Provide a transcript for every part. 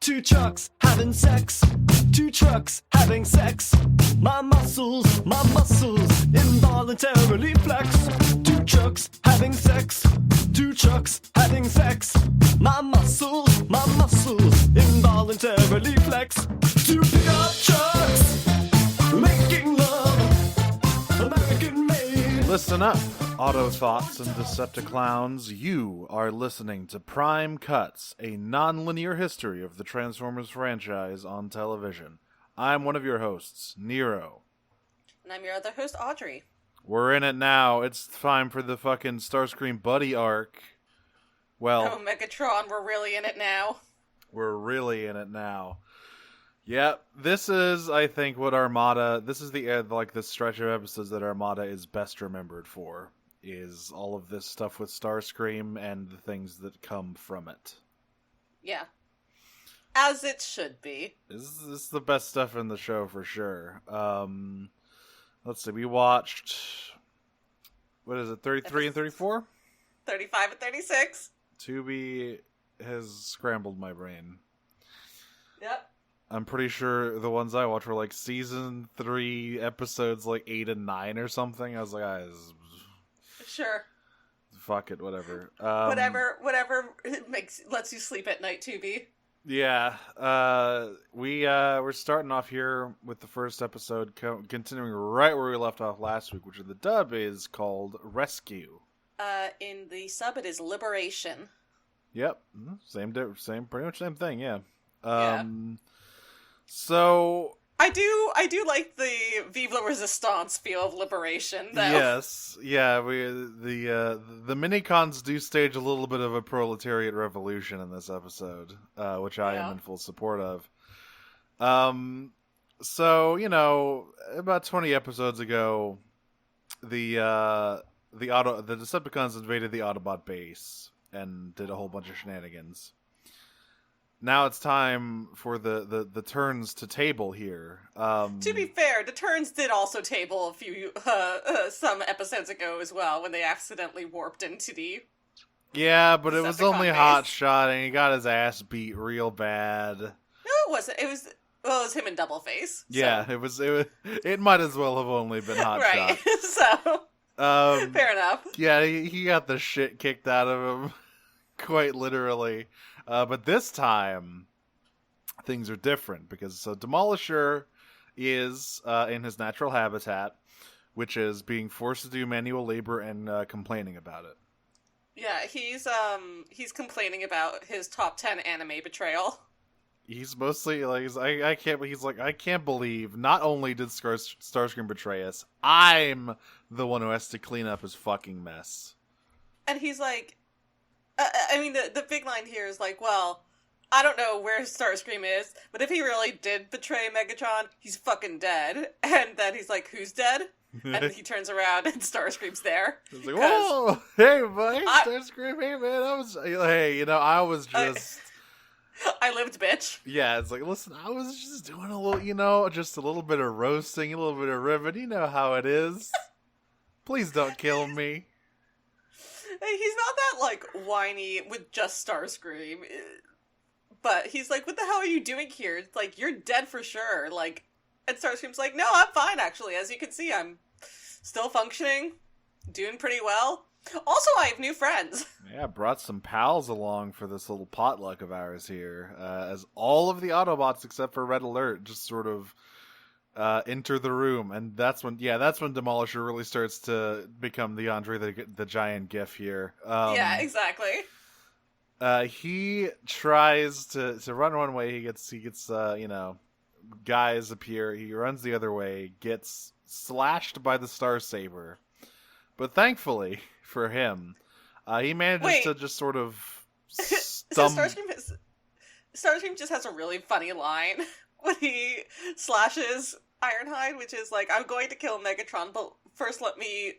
Two trucks having sex. Two trucks having sex. My muscles involuntarily flex. Two trucks having sex. Two trucks having sex. My muscles involuntarily flex. Two pickup trucks making love, American made. Listen up, Autobots and Decepticlowns. You are listening to Prime Cuts, a non-linear history of the Transformers franchise on television. I'm one of your hosts, Nero. And I'm your other host, Audrey. We're in it now. It's time for the fucking Starscream buddy arc. Well, oh, Megatron, we're really in it now. We're really in it now. Yep, this is, I think, what Armada... This is the stretch of episodes that Armada is best remembered for. Is all of this stuff with Starscream and the things that come from it. Yeah. As it should be. This is the best stuff in the show for sure. Let's see, we watched... What is it, 33 and 34? 35 and 36. Tubi has scrambled my brain. Yep. I'm pretty sure the ones I watched were like season 3 episodes like 8 and 9 or something. I was like, sure. Fuck it, whatever. Whatever lets you sleep at night, Tubi. Yeah. We're starting off here with the first episode, continuing right where we left off last week, which in the dub is called Rescue. In the sub, it is Liberation. Yep, pretty much same thing. Yeah. Yeah. So I do like the Vive la Resistance feel of Liberation, though. Yes, yeah. The minicons do stage a little bit of a proletariat revolution in this episode, which I am in full support of. So about 20 episodes ago, the Decepticons invaded the Autobot base and did a whole bunch of shenanigans. Now it's time for the turns to table here. To be fair, the turns did also table a few some episodes ago as well when they accidentally warped into the. Yeah, but it was only base. Hot Shot, and he got his ass beat real bad. No, it wasn't. It was him and Double Face. So. Yeah, it might as well have only been Hot right. Shot. So fair enough. Yeah, he got the shit kicked out of him, quite literally. But this time, things are different, because Demolisher is in his natural habitat, which is being forced to do manual labor and complaining about it. Yeah, he's complaining about his top 10 anime betrayal. He's mostly like, I can't believe not only did Starscream betray us, I'm the one who has to clean up his fucking mess. And he's like, the big line here is like, well, I don't know where Starscream is, but if he really did betray Megatron, he's fucking dead. And then he's like, who's dead? And he turns around and Starscream's there. He's like, whoa, hey, buddy, Starscream, hey, man, I was just... I lived, bitch. Yeah, it's like, listen, I was just doing a little, just a little bit of roasting, a little bit of ribbon. You know how it is. Please don't kill me. He's not that, like, whiny with just Starscream. But he's like, what the hell are you doing here? It's like, you're dead for sure. Like, and Starscream's like, no, I'm fine, actually. As you can see, I'm still functioning, doing pretty well. Also, I have new friends. Yeah, brought some pals along for this little potluck of ours here. As all of the Autobots, except for Red Alert, just sort of enter the room. And that's when Demolisher really starts to become the Andre the Giant gif here. Yeah, exactly. He tries to run one way. He gets guys appear. He runs the other way, gets slashed by the Starsaber. But thankfully for him, he manages to just sort of Starscream just has a really funny line when he slashes Ironhide, which is like, I'm going to kill Megatron, but first let me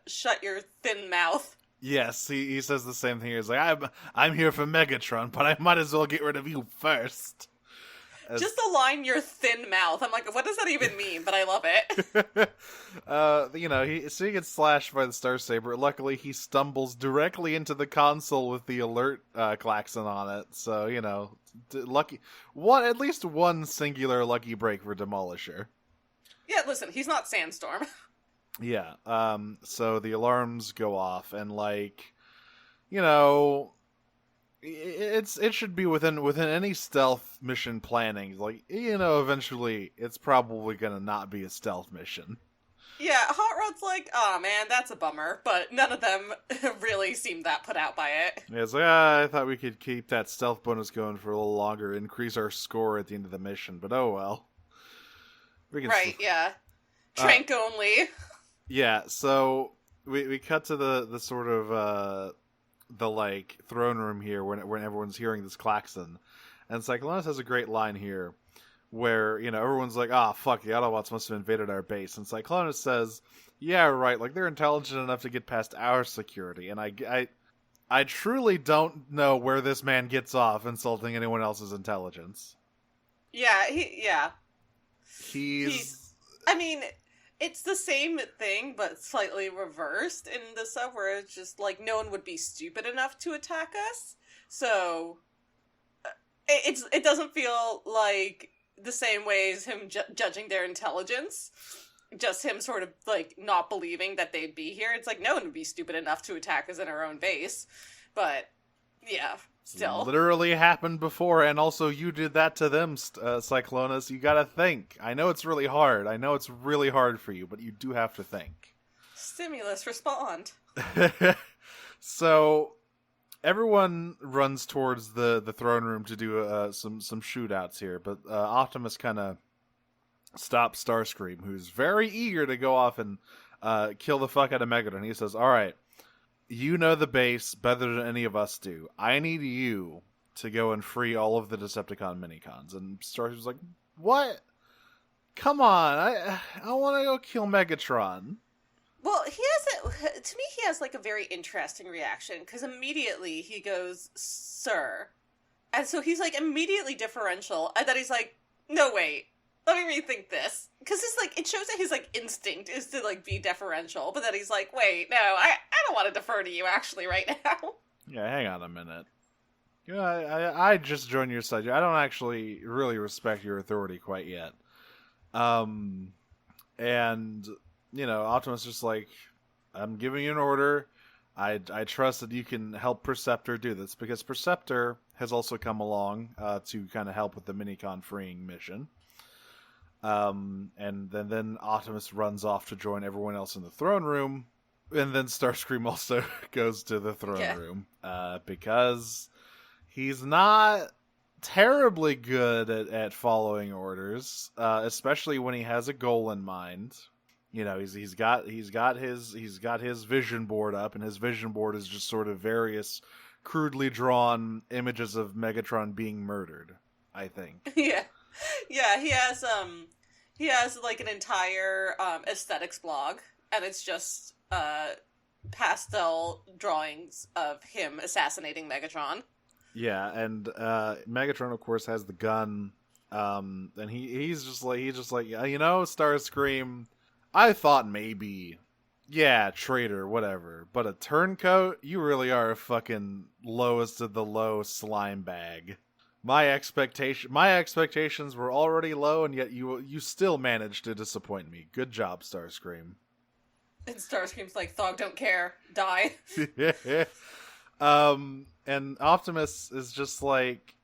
shut your thin mouth. Yes, he says the same thing. He's like, I'm here for Megatron, but I might as well get rid of you first. Just align your thin mouth. I'm like, what does that even mean? But I love it. So he gets slashed by the Star Saber. Luckily, he stumbles directly into the console with the alert klaxon on it. So, lucky at least one singular lucky break for Demolisher. Yeah, listen, he's not Sandstorm. Yeah. So the alarms go off, and it should be within any stealth mission planning. Eventually it's probably gonna not be a stealth mission. Yeah, Hot Rod's like, oh man, that's a bummer, but none of them really seem that put out by it. Yeah, it's like, I thought we could keep that stealth bonus going for a little longer, increase our score at the end of the mission, but oh well. Yeah. Trank only. Yeah, so we cut to the sort of the throne room here when everyone's hearing this klaxon, and Cyclonus has a great line here where everyone's like, fuck, the Autobots must have invaded our base, and Cyclonus says, yeah, right, they're intelligent enough to get past our security, and I truly don't know where this man gets off insulting anyone else's intelligence. Yeah, he's I mean, it's the same thing, but slightly reversed in the sub, where it's just no one would be stupid enough to attack us. So it doesn't feel like the same way as him judging their intelligence. Just him sort of not believing that they'd be here. It's no one would be stupid enough to attack us in our own base. But yeah, still. Literally happened before, and also you did that to them, Cyclonus. You gotta think. I know it's really hard. I know it's really hard for you, but you do have to think. Stimulus, respond. So, everyone runs towards the throne room to do some shootouts here, but Optimus kind of stops Starscream, who's very eager to go off and kill the fuck out of Megatron. He says, all right, you know the base better than any of us do. I need you to go and free all of the Decepticon minicons. And Starscream's like, what? Come on, I want to go kill Megatron. Well, to me, he has a very interesting reaction, because immediately he goes, sir. And so he's immediately differential, and then he's like, no, wait, let me rethink this. Because it's it shows that his instinct is to be deferential, but then he's like, wait, no, I don't want to defer to you actually right now. Yeah, hang on a minute. I just joined your side. I don't actually really respect your authority quite yet. And Optimus is just like, I'm giving you an order. I trust that you can help Perceptor do this, because Perceptor has also come along to kind of help with the minicon freeing mission. And then Optimus runs off to join everyone else in the throne room, and then Starscream also goes to the throne room, because he's not terribly good at following orders, especially when he has a goal in mind. He's got his vision board up, and his vision board is just sort of various crudely drawn images of Megatron being murdered, I think. Yeah, he has an entire aesthetics blog, and it's just pastel drawings of him assassinating Megatron. Yeah, and Megatron, of course, has the gun, and he's just like, Starscream, I thought maybe, yeah, traitor, whatever, but a turncoat? You really are a fucking lowest of the low slime bag. My expectations were already low, and yet you still managed to disappoint me. Good job, Starscream. And Starscream's like, Thog don't care, die. And Optimus is just like,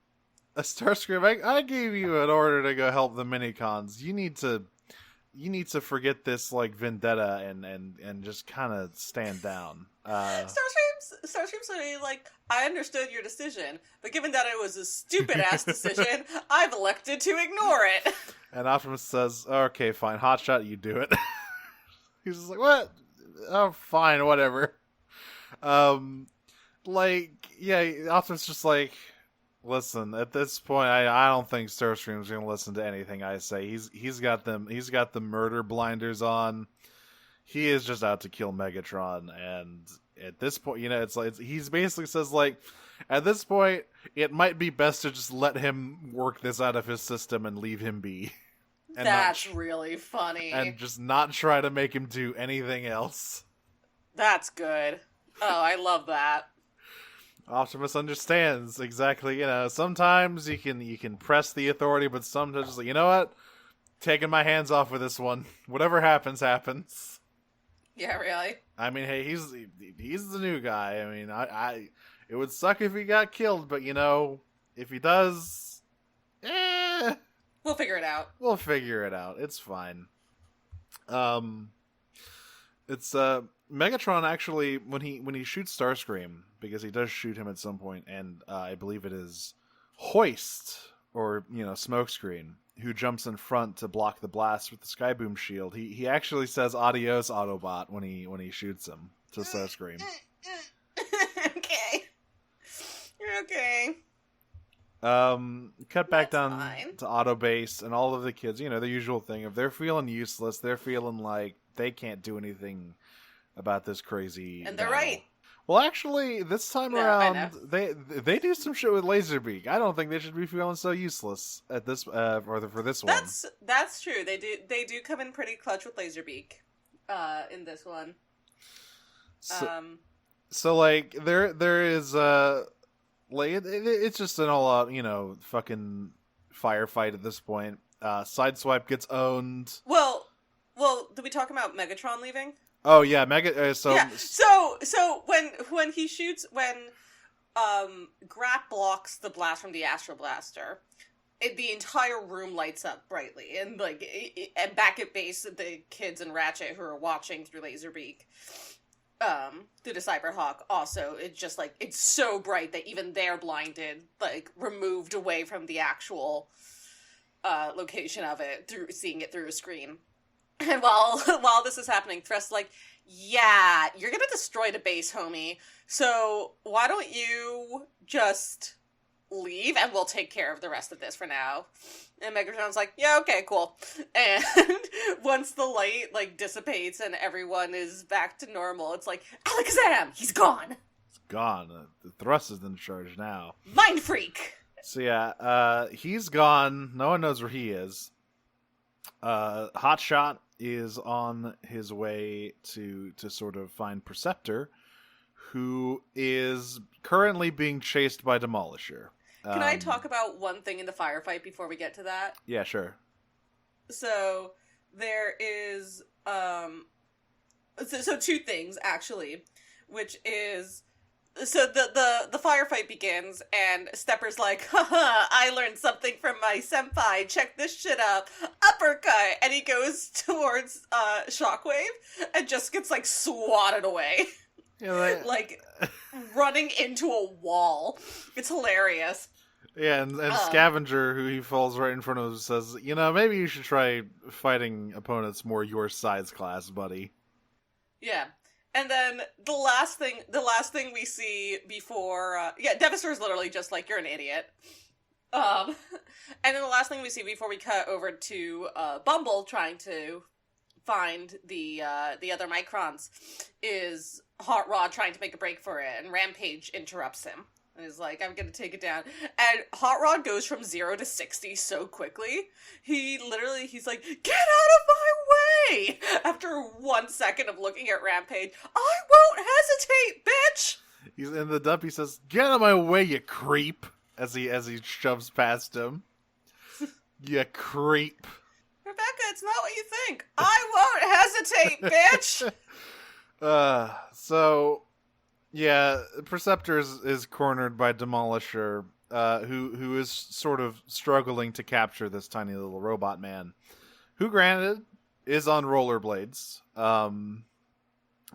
Starscream, I gave you an order to go help the minicons. You need to forget this vendetta and just kind of stand down. Starscream's like, I understood your decision, but given that it was a stupid ass decision, I've elected to ignore it. And Optimus says, okay, fine, hotshot, you do it. He's just like, what? Oh, fine, whatever. Optimus just like, listen, at this point, I don't think Starscream's gonna listen to anything I say. He's got the murder blinders on. He is just out to kill Megatron, and at this point, it's like he's basically says like, At this point, it might be best to just let him work this out of his system and leave him be. And That's really funny. And just not try to make him do anything else. That's good. Oh, I love that. Optimus understands exactly, sometimes you can press the authority, but sometimes, you know what? Taking my hands off with this one. Whatever happens, happens. Yeah, really? I mean, hey, he's the new guy. I mean, I it would suck if he got killed, but if he does, we'll figure it out. We'll figure it out. It's fine. It's Megatron actually when he shoots Starscream, because he does shoot him at some point, and I believe it is Hoist or Smokescreen who jumps in front to block the blast with the Skyboom shield. He actually says "Adios, Autobot" when he shoots him to Starscream. Okay. Okay. Cut back That's down fine. to Auto Base, and all of the kids, the usual thing. If they're feeling useless, they're feeling like they can't do anything about this crazy And they're battle. right. Well, actually, this time No, I around, know. they do some shit with Laserbeak. I don't think they should be feeling so useless at this for this one. That's true. They do come in pretty clutch with Laserbeak, in this one. So like there is it's just an all out fucking firefight at this point. Sideswipe gets owned. Well, did we talk about Megatron leaving? Oh yeah, So when he shoots, when Grat blocks the blast from the Astro Blaster, the entire room lights up brightly, and and back at base, the kids and Ratchet who are watching through Laserbeak, through the Cyberhawk, also it's just it's so bright that even they're blinded, removed away from the actual location of it through seeing it through a screen. And while this is happening, Thrust's yeah, you're gonna destroy the base, homie. So why don't you just leave and we'll take care of the rest of this for now. And Megatron's yeah, okay, cool. And once the light dissipates and everyone is back to normal, it's Alakazam, he's gone. It's gone. The Thrust is in charge now. Mind freak. So yeah, he's gone. No one knows where he is. Hotshot is on his way to sort of find Perceptor, who is currently being chased by Demolisher. Can I talk about one thing in the firefight before we get to that? Yeah, sure. So there is so two things actually, which is so the firefight begins and Stepper's haha, I learned something from my senpai, check this shit out, uppercut, and he goes towards Shockwave and just gets swatted away. Yeah, running into a wall. It's hilarious. Yeah, and Scavenger, who he falls right in front of, says, maybe you should try fighting opponents more your size class, buddy. Yeah. And then the last thing we see before, Devastator's literally just you're an idiot. And then the last thing we see before we cut over to Bumble trying to find the other Microns is Hot Rod trying to make a break for it, and Rampage interrupts him. And he's I'm gonna take it down. And Hot Rod goes from 0 to 60 so quickly. He's get out of my way! After 1 second of looking at Rampage, I won't hesitate, bitch! He's in the dump, he says, get out of my way, you creep! As he shoves past him. You creep. Rebecca, it's not what you think. I won't hesitate, bitch! So... Yeah, Perceptor is cornered by Demolisher, who is sort of struggling to capture this tiny little robot man, who, granted, is on rollerblades,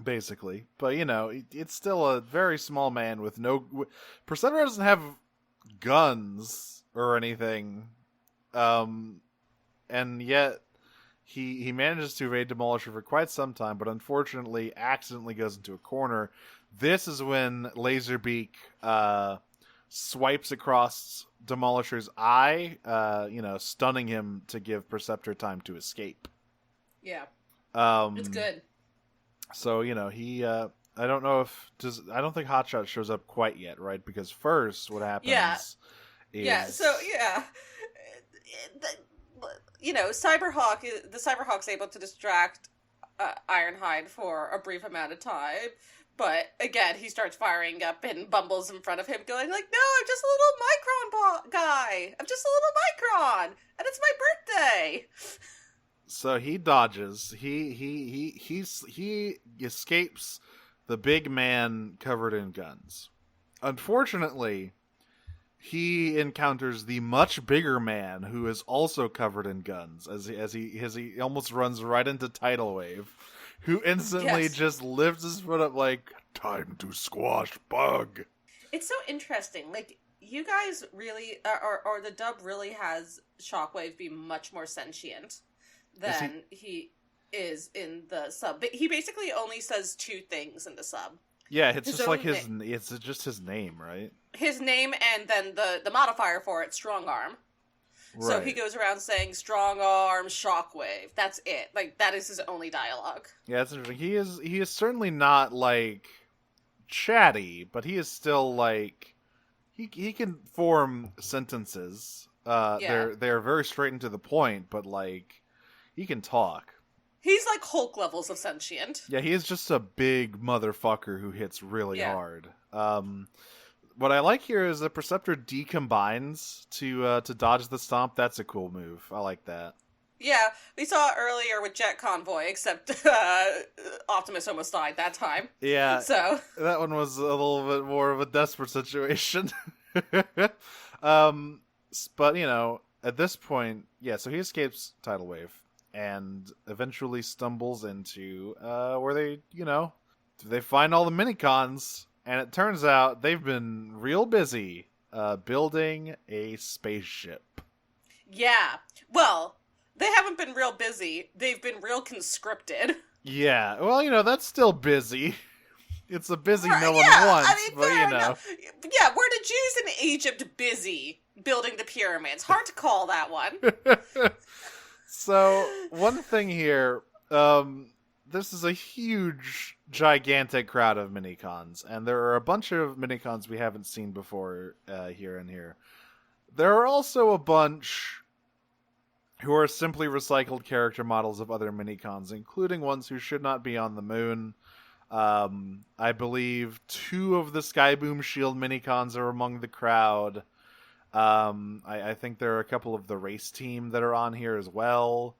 basically. But, it's still a very small man with no... Perceptor doesn't have guns or anything, and yet he manages to evade Demolisher for quite some time, but unfortunately accidentally goes into a corner. This is when Laserbeak swipes across Demolisher's eye, stunning him to give Perceptor time to escape. Yeah. It's good. So, he I don't know if I don't think Hotshot shows up quite yet, right? Because first, what happens? Yeah. Is So Cyberhawk. The Cyberhawk's able to distract Ironhide for a brief amount of time, but again, he starts firing up and Bumble's in front of him, going like, "No, I'm just a little micron guy. I'm just a little micron, and it's my birthday." So he dodges. He escapes the big man covered in guns. Unfortunately, he encounters the much bigger man who is also covered in guns as he almost runs right into Tidal Wave, who instantly just lifts his foot up like, "Time to squash Bug." It's so interesting. Like, you guys really, or the dub really has Shockwave be much more sentient than he is in the sub. But he basically only says two things in the sub. Yeah, it's just like it's just his name, right? His name and then the modifier for it, strong arm. Right. So he goes around saying strong arm, shockwave. That's it. Like, that is his only dialogue. Yeah, that's interesting. He is certainly not like chatty, but he is still like he can form sentences. They're very straight and to the point, but like he can talk. He's like Hulk levels of sentient. Yeah, he is just a big motherfucker who hits really hard. What I like here is the Perceptor decombines to dodge the stomp. That's a cool move. I like that. Yeah, we saw it earlier with Jet Convoy, except Optimus almost died that time. Yeah, so that one was a little bit more of a desperate situation. But, you know, at this point, so he escapes Tidal Wave and eventually stumbles into where they find all the minicons, and it turns out they've been real busy building a spaceship. Yeah, well, they haven't been real busy. They've been real conscripted. Yeah, well, that's still busy. It's a busy no one wants, but enough. Yeah, were the Jews in Egypt busy building the pyramids? Hard to call that one. So, one thing here, this is a huge, gigantic crowd of minicons, and there are a bunch of minicons we haven't seen before here and here. There are also a bunch who are simply recycled character models of other minicons, including ones who should not be on the moon. I believe 2 of the Skyboom Shield minicons are among the crowd. I think there are a couple of the race team that are on here as well,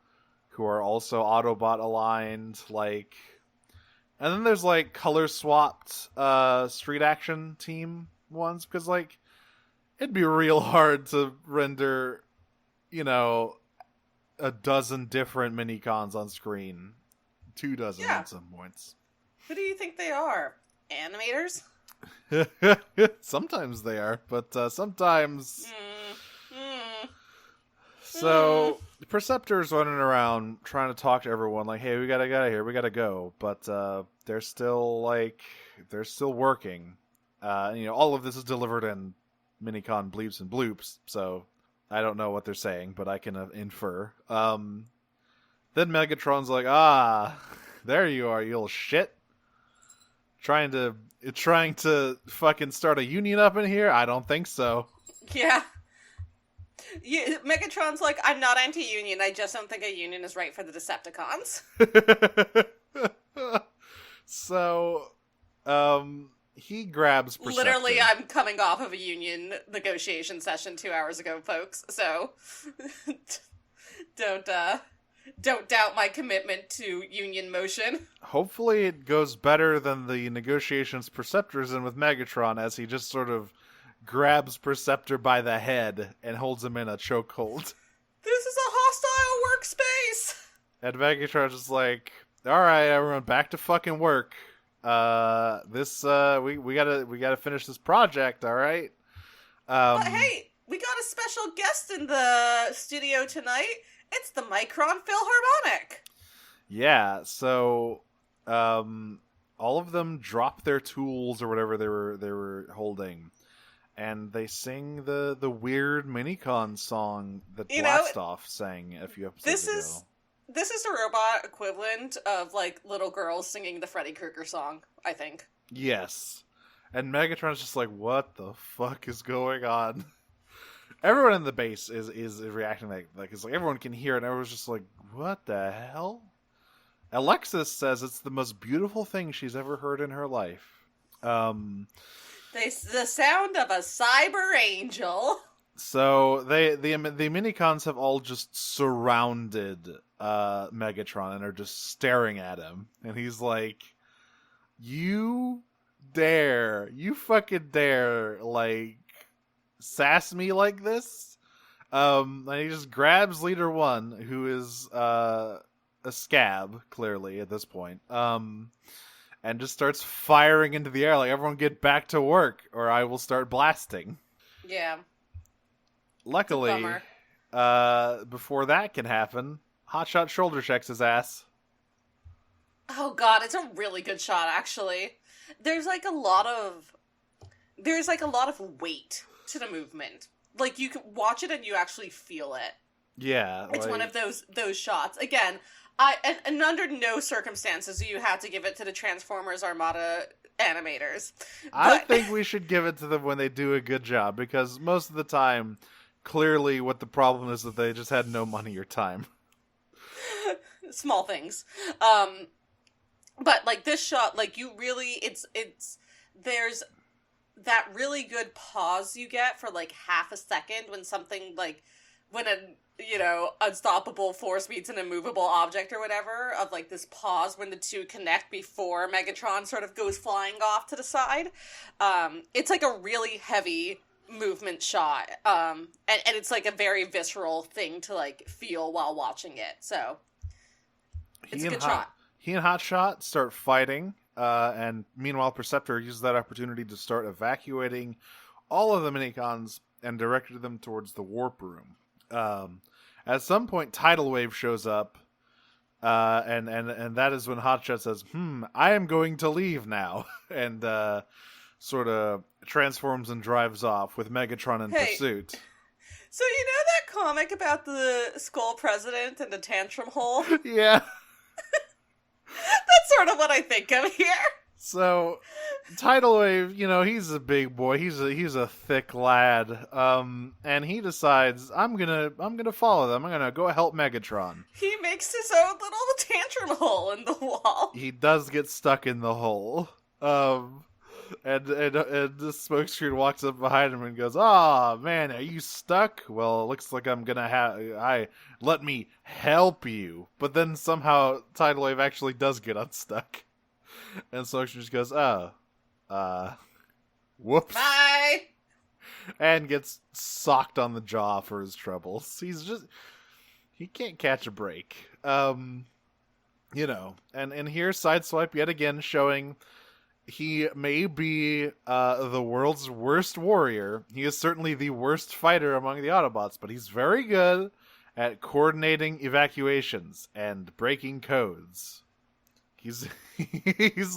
who are also Autobot aligned, and then there's color swapped street action team ones, because it'd be real hard to render a dozen different minicons on screen, 2 dozen at some points. Who do you think they are? Animators? Sometimes they are, but sometimes. So Perceptor's running around trying to talk to everyone, like, "Hey, we gotta get out of here. We gotta go." But they're still working. All of this is delivered in minicon bleeps and bloops, so I don't know what they're saying, but I can infer. Then Megatron's like, there you are, you little shit. Trying to fucking start a union up in here? I don't think so. Yeah. Megatron's like, "I'm not anti-union, I just don't think a union is right for the Decepticons." So, he grabs Perceptor. Literally, I'm coming off of a union negotiation session 2 hours ago, folks, so don't doubt my commitment to union motion. Hopefully it goes better than the negotiations Perceptor's in with Megatron, as he just sort of grabs Perceptor by the head and holds him in a chokehold. This is a hostile workspace! And Megatron's just like, "Alright, everyone, back to fucking work. We gotta finish this project, alright?" But hey, we got a special guest in the studio tonight. It's the Micron Philharmonic. Yeah, so all of them drop their tools or whatever they were holding, and they sing the weird minicon song that Blastoff sang a few episodes ago. This is a robot equivalent of little girls singing the Freddy Krueger song, I think. Yes. And Megatron's just like, what the fuck is going on? Everyone in the base is reacting like it's like everyone can hear it, and everyone's just like, what the hell? Alexis says it's the most beautiful thing she's ever heard in her life. The sound of a cyber angel. So the minicons have all just surrounded Megatron and are just staring at him, and he's like, you fucking dare, like, sass me like this? And he just grabs Leader 1, who is a scab, clearly, at this point, and just starts firing into the air like, everyone get back to work, or I will start blasting. Yeah. Luckily, before that can happen, Hotshot shoulder checks his ass. Oh god, it's a really good shot, actually. There's a lot of weight to the movement. Like, you can watch it and you actually feel it. Yeah. It's one of those shots. Again, and under no circumstances do you have to give it to the Transformers Armada animators. I think we should give it to them when they do a good job, because most of the time, clearly what the problem is that they just had no money or time. Small things. But, like, this shot, like, you really, there's that really good pause you get for, like, half a second when something, like, when a, unstoppable force meets an immovable object or whatever, of, like, this pause when the two connect before Megatron sort of goes flying off to the side. It's, like, a really heavy movement shot. And it's, like, a very visceral thing to, like, feel while watching it, so it's a good shot. He and Hotshot start fighting, and meanwhile Perceptor uses that opportunity to start evacuating all of the minicons and directed them towards the warp room. At some point, Tidal Wave shows up, and that is when Hotshot says, I am going to leave now, and sort of transforms and drives off with Megatron in pursuit. So you know that comic about the Skull President and the Tantrum Hole? Yeah. That's sort of what I think of here. So, Tidal Wave, he's a big boy. He's a thick lad. And he decides, I'm gonna follow them. I'm gonna go help Megatron. He makes his own little tantrum hole in the wall. He does get stuck in the hole. And the smokescreen walks up behind him and goes, man, are you stuck? Well, it looks like I'm gonna let me help you. But then somehow Tidal Wave actually does get unstuck. And smokescreen just goes, whoops. Bye! And gets socked on the jaw for his troubles. He can't catch a break. And here Sideswipe yet again showing he may be the world's worst warrior. He is certainly the worst fighter among the Autobots, but he's very good at coordinating evacuations and breaking codes. He's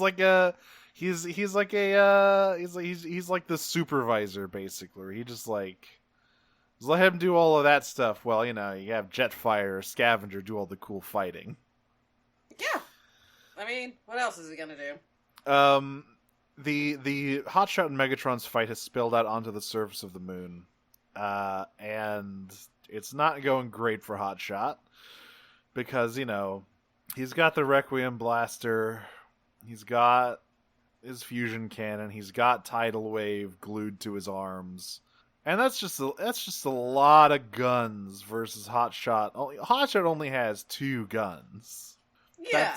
like the supervisor, basically. He just just let him do all of that stuff. Well, you have Jetfire or Scavenger do all the cool fighting. Yeah. I mean, what else is he gonna do? The Hotshot and Megatron's fight has spilled out onto the surface of the moon, and it's not going great for Hotshot because he's got the Requiem blaster, he's got his fusion cannon, he's got Tidal Wave glued to his arms, and that's just a lot of guns versus Hotshot. Hotshot only has 2 guns. Yeah,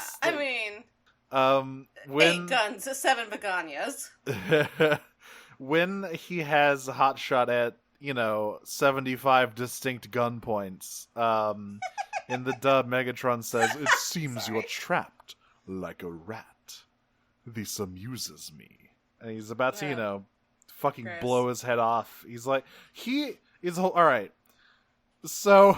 when 8 guns, 7 begonias. When he has Hotshot at 75 distinct gun points, in the dub, Megatron says, "It seems you're trapped like a rat. This amuses me." And he's about to, fucking blow his head off. He's like, he is all right. So,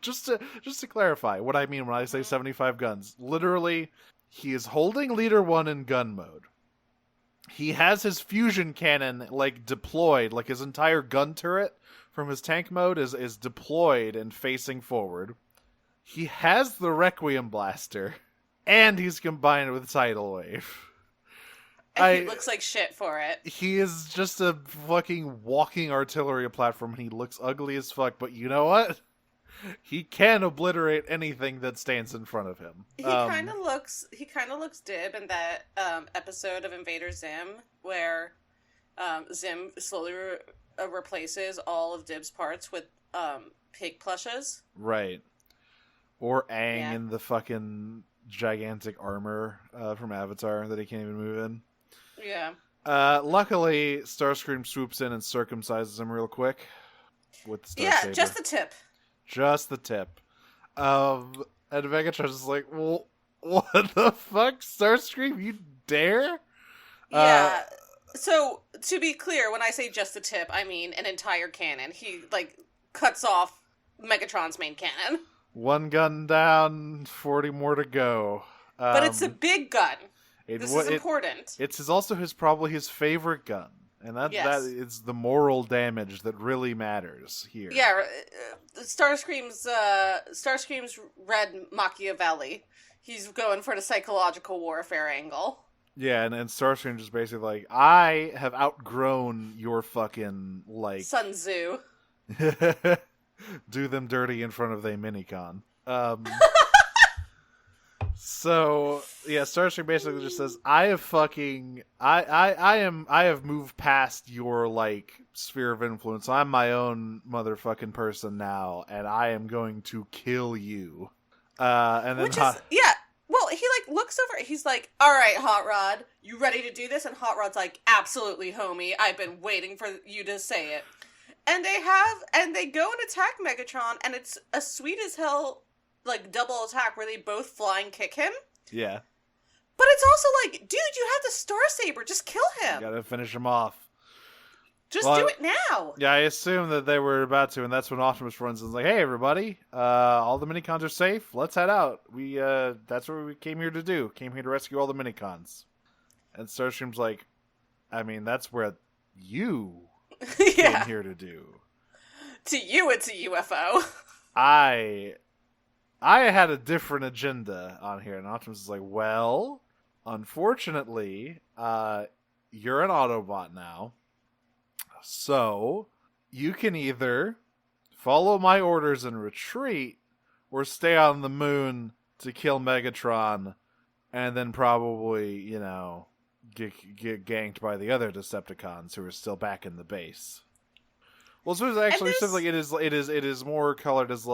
just to clarify what I mean when I say 75 guns, literally, he is holding Leader 1 in gun mode. He has his fusion cannon, deployed, his entire gun turret from his tank mode is deployed and facing forward. He has the Requiem blaster, and he's combined with Tidal Wave. And he looks like shit for it. He is just a fucking walking artillery platform, and he looks ugly as fuck, but you know what? He can obliterate anything that stands in front of him. He kind of looks Dib in that episode of Invader Zim where Zim slowly replaces all of Dib's parts with pig plushes. Right. Or Aang in the fucking gigantic armor from Avatar that he can't even move in. Yeah. Luckily, Starscream swoops in and circumcises him real quick with the Star Saber. Just the tip. Just the tip. And Megatron's just like, well, what the fuck, Starscream? You dare? Yeah. So, to be clear, when I say just the tip, I mean an entire cannon. He, cuts off Megatron's main cannon. One gun down, 40 more to go. But it's a big gun. This is important. It's also probably his favorite gun. And that is the moral damage that really matters here. Yeah, Starscream's red Machiavelli. He's going for the psychological warfare angle. Yeah, and Starscream just basically like, I have outgrown your fucking, Sun Tzu. Do them dirty in front of they minicon. So yeah, Starscream basically just says, I have moved past your sphere of influence. I'm my own motherfucking person now, and I am going to kill you. And then well, he looks over, he's like, all right, Hot Rod, you ready to do this? And Hot Rod's like, absolutely, homie, I've been waiting for you to say it. And they go and attack Megatron, and it's a sweet as hell double attack where they both fly and kick him. Yeah. But it's also dude, you have the Star Saber, just kill him. You gotta finish him off. Just do it now. Yeah, I assume that they were about to, and that's when Optimus runs and is like, hey everybody, all the minicons are safe, let's head out. That's what we came here to do. Came here to rescue all the minicons. And Starscream's like, I mean, that's what you came here to do. To you, it's a UFO. I had a different agenda on here, and Optimus is like, well, unfortunately, you're an Autobot now, so you can either follow my orders and retreat, or stay on the moon to kill Megatron, and then probably, get ganked by the other Decepticons who are still back in the base. Well, so it actually says it is more colored as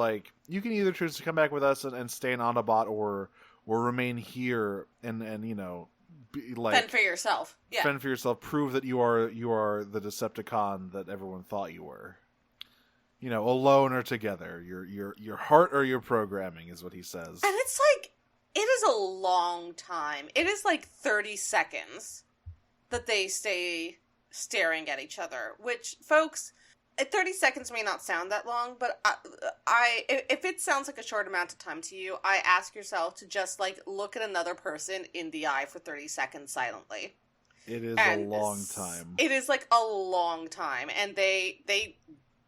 you can either choose to come back with us and stay an Autobot or remain here and fend for yourself. Yeah. Fend for yourself. Prove that you are the Decepticon that everyone thought you were. Alone or together. Your heart or your programming is what he says. And it's it is a long time. It is 30 seconds that they stay staring at each other, which, folks, 30 seconds may not sound that long, but if it sounds like a short amount of time to you, I ask yourself to just look at another person in the eye for 30 seconds silently. It is a long time. It is a long time, and they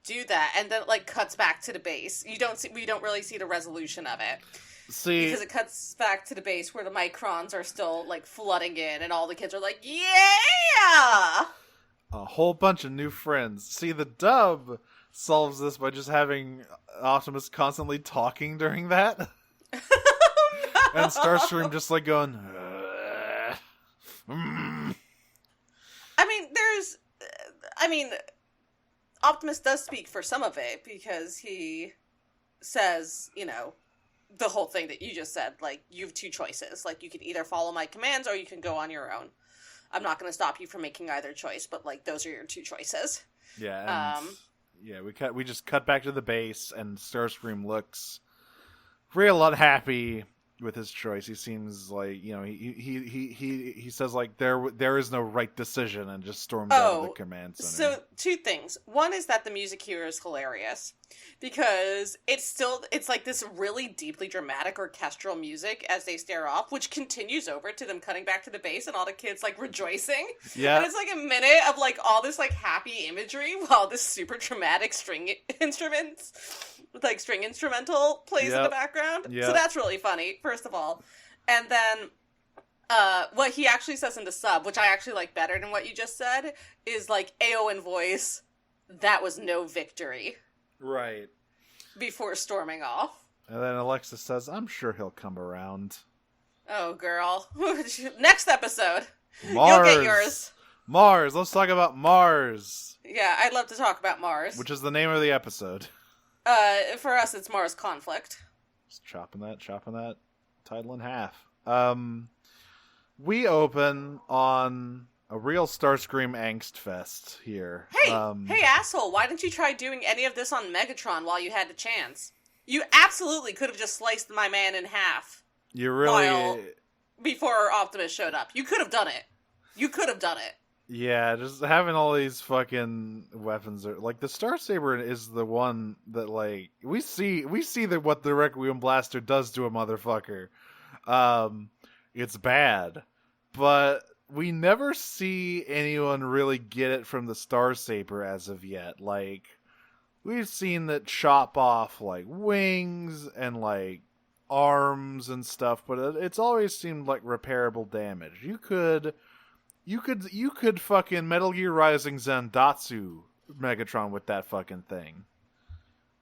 do that, and then it cuts back to the base. We don't really see the resolution of it. See, because it cuts back to the base where the microns are still flooding in, and all the kids are like, yeah! A whole bunch of new friends. See, the dub solves this by just having Optimus constantly talking during that. Oh, no. And Starscream just going, I mean, Optimus does speak for some of it, because he says, the whole thing that you just said, you have two choices. You can either follow my commands or you can go on your own. I'm not going to stop you from making either choice, but those are your two choices. Yeah. And, we just cut back to the base, and Starscream looks real unhappy with his choice. He seems he says there is no right decision, and just storms out of the command center. So 2 things. One is that the music here is hilarious, because it's this really deeply dramatic orchestral music as they stare off, which continues over to them cutting back to the base and all the kids rejoicing. Yeah. And it's a minute of all this happy imagery while this super dramatic string instrumental plays in the background. Yep. So that's really funny, first of all. And then what he actually says in the sub, which I actually like better than what you just said, is like AO in voice, that was no victory. Right. Before storming off. And then Alexa says, I'm sure he'll come around. Oh, girl. Next episode. Mars. You'll get yours. Mars. Let's talk about Mars. Yeah, I'd love to talk about Mars. Which is the name of the episode. For us, it's Mars Conflict. Just chopping that title in half. We open on a real Starscream angst fest here. Hey, asshole, why didn't you try doing any of this on Megatron while you had the chance? You absolutely could have just sliced my man in half. You really... Before Optimus showed up. You could have done it. Yeah, just having all these fucking weapons are like the Starsaber is the one that like we see that what the Requiem Blaster does to a motherfucker. It's bad. But we never see anyone really get it from the Starsaber as of yet. Like we've seen that chop off like wings and like arms and stuff, but it's always seemed like repairable damage. You could fucking Metal Gear Rising Zandatsu Megatron with that fucking thing.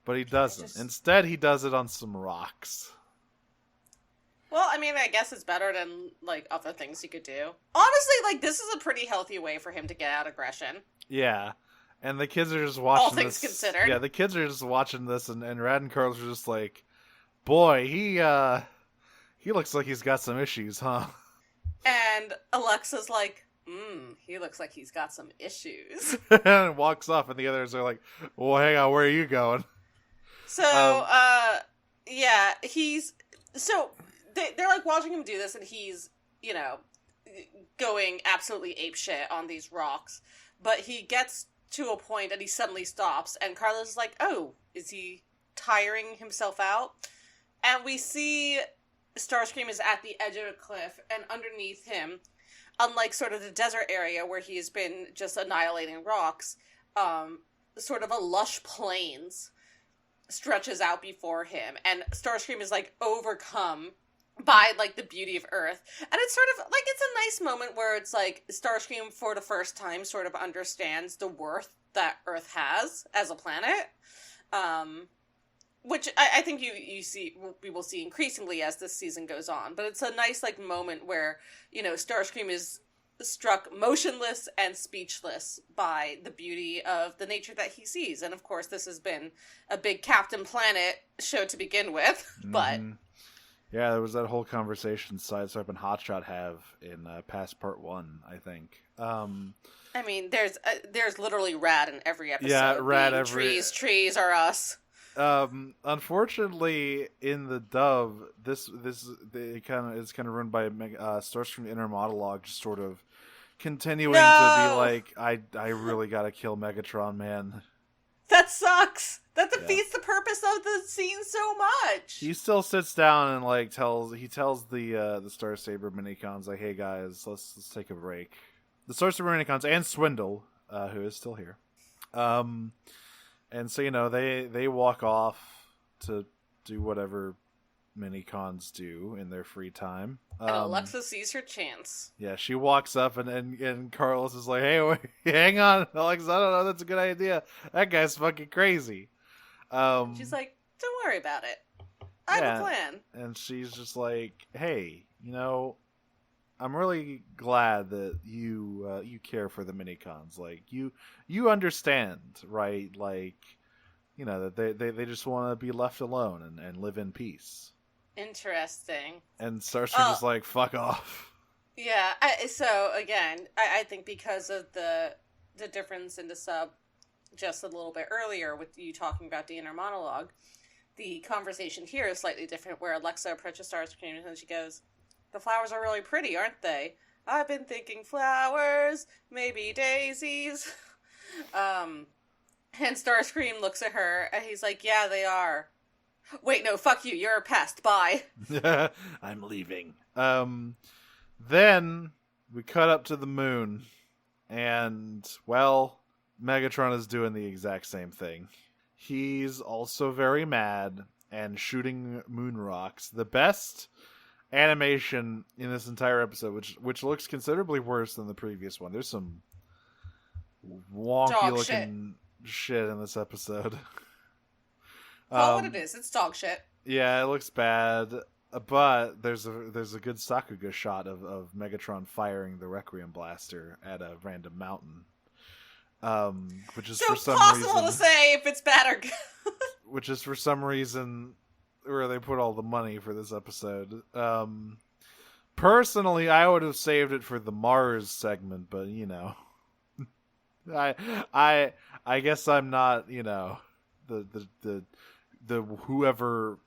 But he doesn't. Instead, he does it on some rocks. Well, I mean, I guess it's better than, like, other things he could do. Honestly, like, this is a pretty healthy way for him to get out aggression. Yeah. And the kids are just watching all things considered. Yeah, the kids are just watching this, and Rad and Carlos are just like, boy, he looks like he's got some issues, huh? And Alexa's like, he looks like he's got some issues. And walks off, and the others are like, well, hang on, where are you going? So, yeah, they're like watching him do this, and he's, you know, going absolutely apeshit on these rocks. But he gets to a point and he suddenly stops, and Carlos is like, oh, is he tiring himself out? And we see Starscream is at the edge of a cliff, and underneath him, unlike sort of the desert area where he's been just annihilating rocks, sort of a lush plains stretches out before him, and Starscream is like overcome by like the beauty of Earth. And it's sort of like, it's a nice moment where it's like Starscream for the first time sort of understands the worth that Earth has as a planet. Which I think we will see increasingly as this season goes on. But it's a nice like moment where, you know, Starscream is struck motionless and speechless by the beauty of the nature that he sees. And of course, this has been a big Captain Planet show to begin with. But yeah, there was that whole conversation Sideswipe and Hotshot have in past part 1, I think. I mean, there's literally Rad in every episode. Yeah, Rad every... Trees are us. Unfortunately, in the dub, it's kind of run by Starscream inner monologue, just sort of continuing to be like, I really gotta kill Megatron, man. That sucks. That defeats the purpose of the scene so much. He still sits down and like tells the Starsaber minicons like, hey guys, let's take a break. The Starsaber minicons and Swindle, who is still here. And so, you know, they walk off to do whatever minicons do in their free time. And Alexa sees her chance. Yeah, she walks up and Carlos is like, hey, wait, hang on, Alexa, I don't know, that's a good idea. That guy's fucking crazy. She's like, don't worry about it. I have a plan. And she's just like, hey, you know, I'm really glad that you care for the minicons. Like you understand, right? Like, you know, that they just want to be left alone and live in peace. Interesting. And Starscream is like, fuck off. Yeah. So again, I think because of the difference in the sub just a little bit earlier with you talking about the inner monologue, the conversation here is slightly different. Where Alexa approaches Starscream and she goes, the flowers are really pretty, aren't they? I've been thinking flowers, maybe daisies. And Starscream looks at her, and he's like, yeah, they are. Wait, no, fuck you, you're a pest, bye. I'm leaving. Then we cut up to the moon, and, well, Megatron is doing the exact same thing. He's also very mad and shooting moon rocks. The best animation in this entire episode, which looks considerably worse than the previous one. There's some wonky looking shit in this episode. Call what it is. It's dog shit. Yeah, it looks bad. But there's a good Sakuga shot of Megatron firing the Requiem blaster at a random mountain. Which is so for some possible reason, to say if it's bad or good. which is for some reason where they put all the money for this episode. Personally, I would have saved it for the Mars segment, but you know, I guess I'm not, you know, the whoever,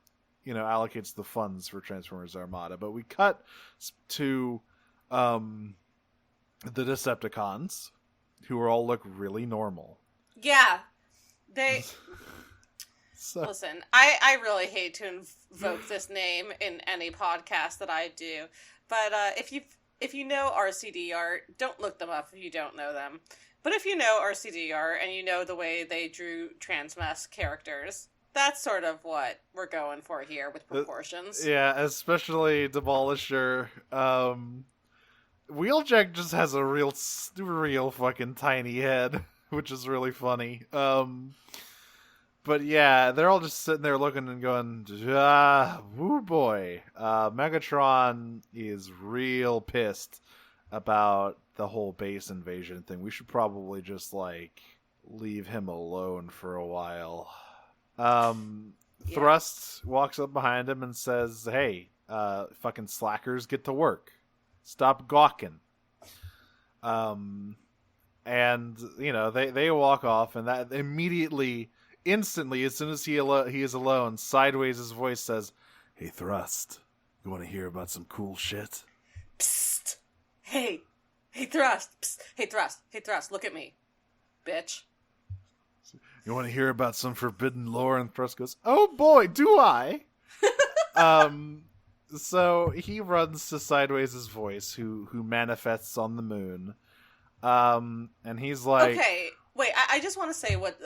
you know, allocates the funds for Transformers Armada. But we cut to the Decepticons, who all look really normal. Yeah. They... So... Listen, I really hate to invoke this name in any podcast that I do, but if you know RCDR, don't look them up if you don't know them. But if you know RCDR and you know the way they drew Transmess characters, that's sort of what we're going for here with proportions. Yeah, especially Demolisher. Wheeljack just has a real fucking tiny head, which is really funny. But yeah, they're all just sitting there looking and going, woo boy. Megatron is real pissed about the whole base invasion thing. We should probably just, like, leave him alone for a while. Thrust walks up behind him and says, hey, fucking slackers, get to work. Stop gawking. And, you know, they walk off, and that instantly, as soon as he is alone, sideways his voice says, hey, Thrust, you want to hear about some cool shit? Psst. Hey, Thrust. Psst. Hey, Thrust, look at me. Bitch. You want to hear about some forbidden lore? And Thrust goes, oh boy, do I? So he runs to Sideways' voice, who manifests on the moon. And he's like... Okay, wait, I just want to say what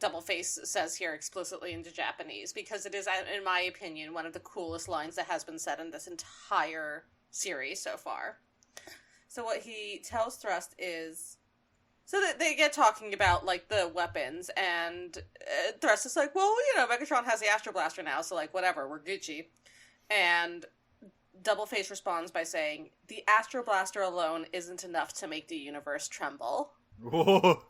Double Face says here explicitly into Japanese, because it is, in my opinion, one of the coolest lines that has been said in this entire series so far. So what he tells Thrust is... So that they get talking about, like, the weapons, and Thrust is like, well, you know, Megatron has the Astro Blaster now, so, like, whatever, we're Gucci. And Double Face responds by saying, the Astro Blaster alone isn't enough to make the universe tremble. Oh,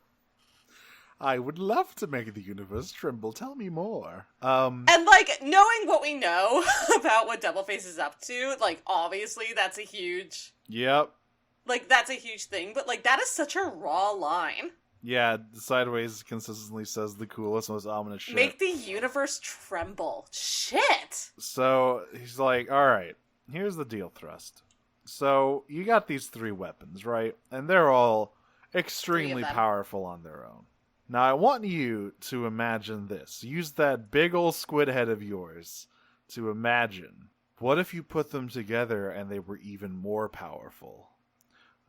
I would love to make the universe tremble. Tell me more. And, like, knowing what we know about what Double Face is up to, like, obviously that's a huge... Yep. Like, that's a huge thing, but, like, that is such a raw line. Yeah, Sideways consistently says the coolest, most ominous shit. Make the universe tremble. Shit! So, he's like, alright, here's the deal, Thrust. So, you got these 3 weapons, right? And they're all extremely powerful on their own. Now, I want you to imagine this. Use that big old squid head of yours to imagine. What if you put them together and they were even more powerful?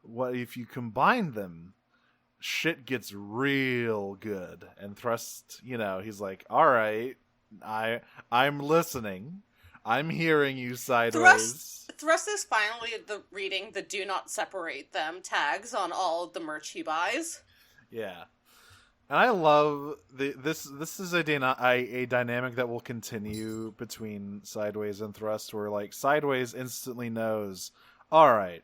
What if you combine them? Shit gets real good. And Thrust, you know, he's like, all right, I'm listening. I'm hearing you, Sideways. Thrust is finally reading the do not separate them tags on all of the merch he buys. Yeah. And I love this is a dynamic that will continue between Sideways and Thrust, where, like, Sideways instantly knows, all right,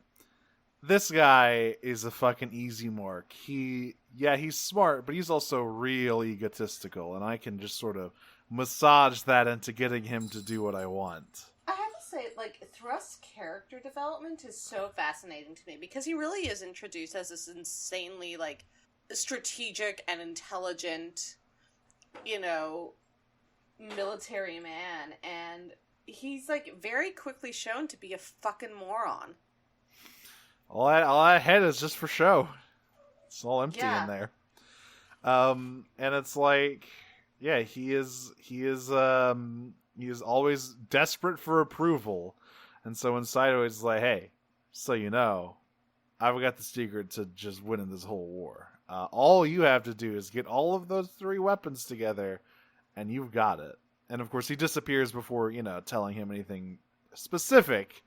this guy is a fucking easy mark. He's smart, but he's also real egotistical, and I can just sort of massage that into getting him to do what I want. I have to say, like, Thrust's character development is so fascinating to me, because he really is introduced as this insanely, like, strategic and intelligent, you know, military man, and he's, like, very quickly shown to be a fucking moron. All that head is just for show. It's all empty in there. And it's like, yeah, he is always desperate for approval. And so when Sideways is like, hey, so you know, I've got the secret to just winning this whole war. All you have to do is get all of those 3 weapons together, and you've got it. And of course, he disappears before, you know, telling him anything specific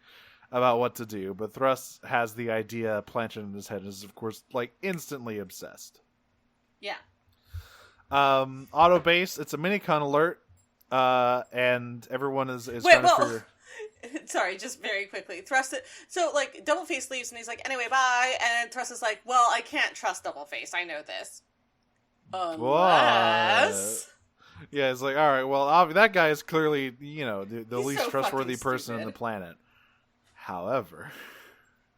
about what to do, but Thrust has the idea planted in his head and is, of course, like, instantly obsessed. Yeah. Auto base, it's a minicon alert, and everyone is trying to figure... Sorry, just very quickly. Thrust it. So, like, Double Face leaves, and he's like, anyway, bye. And Thrust is like, well, I can't trust Double Face. I know this. Unless... Yeah, it's like, all right, well, that guy is clearly, the least so trustworthy fucking person on stupid. the planet. However...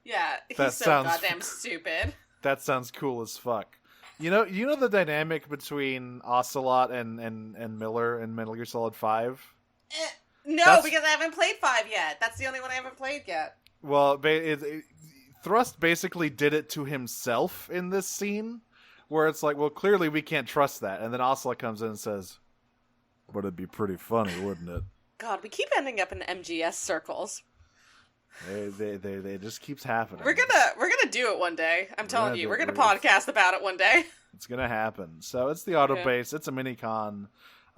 Yeah, he's That so sounds- goddamn stupid. That sounds cool as fuck. You know the dynamic between Ocelot and Miller in Metal Gear Solid 5? No, because I haven't played 5 yet. That's the only one I haven't played yet. Well, Thrust basically did it to himself in this scene, where it's like, well, clearly we can't trust that. And then Ocelot comes in and says, but it'd be pretty funny, wouldn't it? God, we keep ending up in MGS circles. They just keeps happening. We're gonna do it one day. I'm telling you, we're gonna podcast about it one day. It's gonna happen. So it's the auto Okay. base. It's a minicon.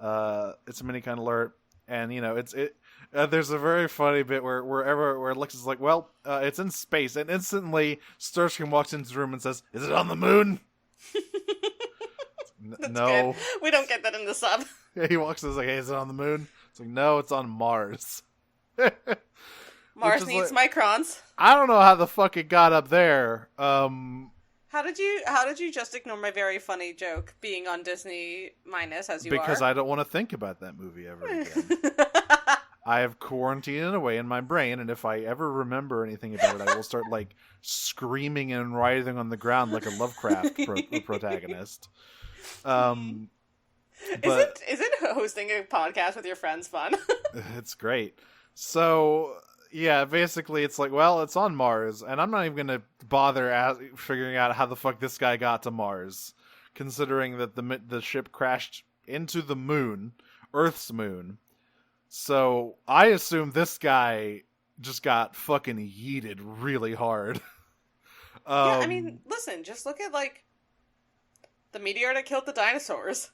It's a minicon alert, and there's a very funny bit where Lex is like, well, it's in space, and instantly Starscream walks into the room and says, "Is it on the moon?" No. Good. We don't get that in the sub. Yeah, he walks in and is like, "Hey, is it on the moon?" It's like, no, it's on Mars. Mars is needs microns. I don't know how the fuck it got up there. How did you just ignore my very funny joke being on Disney minus as you because are? I don't want to think about that movie ever again. I have quarantined it away in my brain, and if I ever remember anything about it, I will start like screaming and writhing on the ground like a Lovecraft protagonist. But Isn't hosting a podcast with your friends fun? it's great. So yeah, basically it's like, well, it's on Mars, and I'm not even gonna bother figuring out how the fuck this guy got to Mars, considering that the ship crashed into the moon, Earth's moon. So I assume this guy just got fucking yeeted really hard. Yeah, I mean, listen, just look at like the meteor that killed the dinosaurs.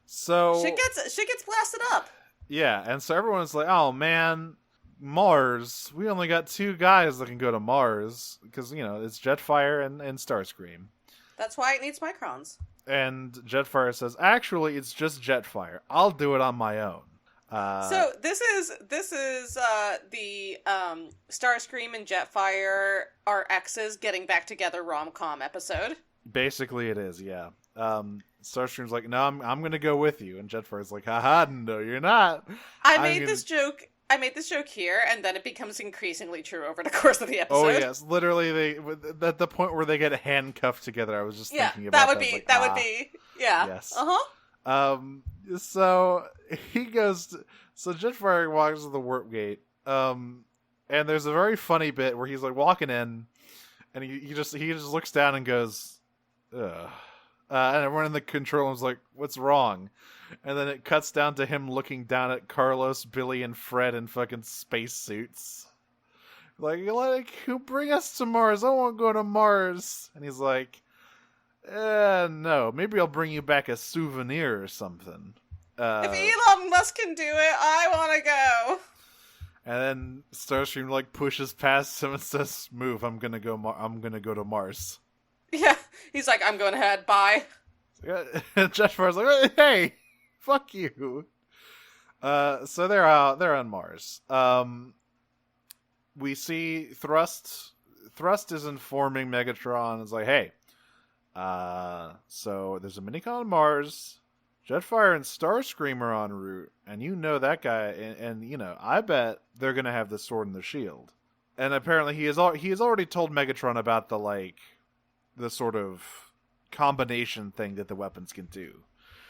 So Shit gets blasted up. yeah, and so everyone's like, oh man, Mars, we only got 2 guys that can go to Mars, because it's Jetfire and Starscream. That's why it needs microns. And Jetfire says, actually, it's just Jetfire. I'll do it on my own. So this is the Starscream and Jetfire are exes getting back together rom-com episode. Basically, it is, yeah. Starscream's like, no, I'm going to go with you. And Jetfire's like, haha, no, you're not. I made this joke here, and then it becomes increasingly true over the course of the episode. Oh, yes. Literally, at the point where they get handcuffed together, I was just thinking about that. That would be, yeah. Yes. Uh-huh. So he goes. So Jetfire walks to the warp gate. And there's a very funny bit where he's like walking in, and he just looks down and goes, ugh. And everyone in the control room's like, "What's wrong?" And then it cuts down to him looking down at Carlos, Billy, and Fred in fucking spacesuits. Like, who bring us to Mars? I won't go to Mars. And he's like, no, maybe I'll bring you back a souvenir or something. If Elon Musk can do it, I want to go. And then Starscream like pushes past him and says, "Move! I'm gonna go to Mars." Yeah, he's like, "I'm going ahead. Bye." And Jetfire's like, "Hey, fuck you." So they're on Mars. We see Thrust. Thrust is informing Megatron. It's like, hey, so there's a minicon on Mars. Jetfire and Starscream are en route, and that guy, and I bet they're gonna have the sword and the shield. And apparently he has already told Megatron about the sort of combination thing that the weapons can do.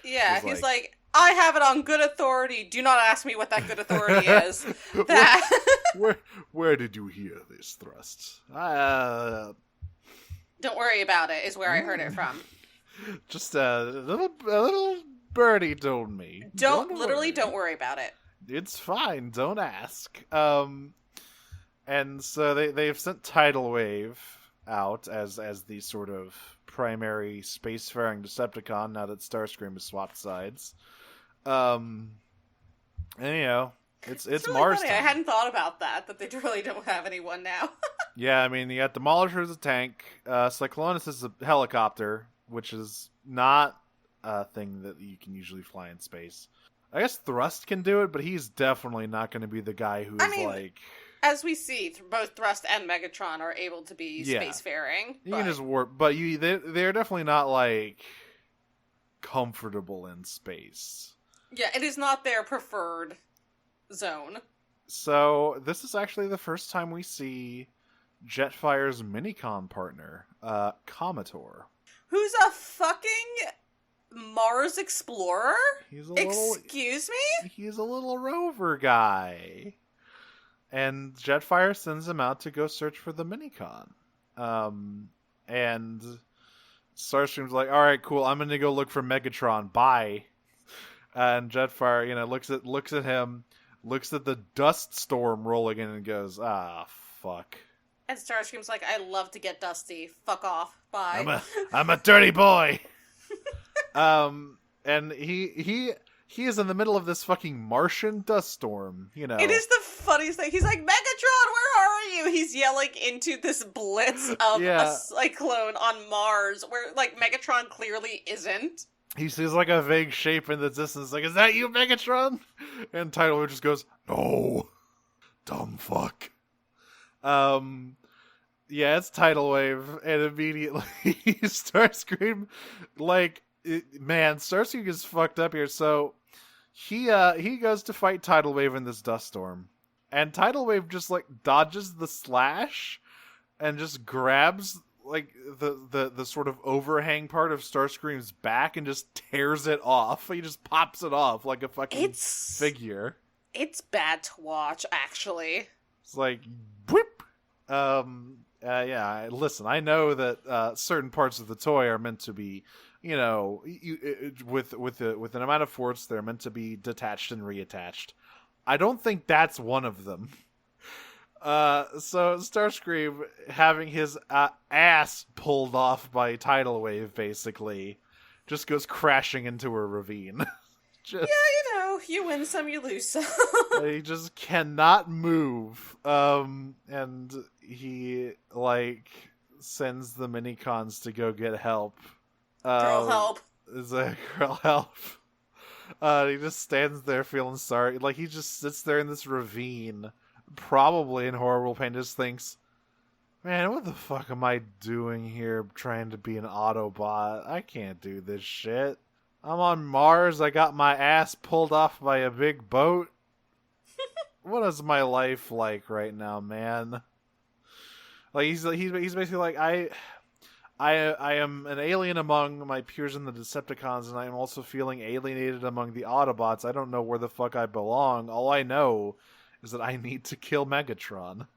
Yeah, he's like, I have it on good authority. Do not ask me what that good authority is. That where did you hear this, Thrust? Don't worry about it, is where I heard it from. Just a little birdie told me. Don't worry about it. It's fine. Don't ask. And so they've sent Tidal Wave out as the sort of primary spacefaring Decepticon now that Starscream has swapped sides. And It's really Mars funny. I time. hadn't thought about that they really don't have anyone now. Yeah, I mean, you got Demolisher as a tank, Cyclonus is a helicopter, which is not a thing that you can usually fly in space. I guess Thrust can do it, but he's definitely not going to be the guy who's like... As we see, both Thrust and Megatron are able to be spacefaring. You can just warp, but they're definitely not, like, comfortable in space. Yeah, it is not their preferred zone. So, this is actually the first time we see Jetfire's Minicon partner, Commodore. Who's a fucking Mars explorer? Excuse me? He's a little rover guy. And Jetfire sends him out to go search for the Minicon. And Starscream's like, alright, cool, I'm gonna go look for Megatron, bye. And Jetfire, looks at him, looks at the dust storm rolling in and goes, fuck. And Starscream's like, I love to get dusty. Fuck off. Bye. I'm a dirty boy. And he is in the middle of this fucking Martian dust storm, It is the funniest thing. He's like, Megatron, where are you? He's yelling into this blitz of a cyclone on Mars, where, like, Megatron clearly isn't. He sees, like, a vague shape in the distance, like, is that you, Megatron? And Tidal Wave just goes, no. Dumb fuck. Yeah, it's Tidal Wave, and immediately Starscream, Starscream is fucked up here, so he goes to fight Tidal Wave in this dust storm, and Tidal Wave just, like, dodges the slash, and just grabs, like, the sort of overhang part of Starscream's back and just tears it off. He just pops it off like a fucking figure. It's bad to watch, actually. It's like, whip! Listen, I know that certain parts of the toy are meant to be, with an amount of force, they're meant to be detached and reattached. I don't think that's one of them. So Starscream, having his ass pulled off by Tidal Wave, basically, just goes crashing into a ravine. You win some, you lose some. He just cannot move. And he, sends the Minicons to go get help. Girl help. Is a girl help. He just stands there feeling sorry. Like, he just sits there in this ravine, probably in horrible pain, just thinks, man, what the fuck am I doing here trying to be an Autobot? I can't do this shit. I'm on Mars, I got my ass pulled off by a big boat. What is my life like right now, man? Like, he's basically like, I am an alien among my peers in the Decepticons, and I am also feeling alienated among the Autobots. I don't know where the fuck I belong. All I know is that I need to kill Megatron.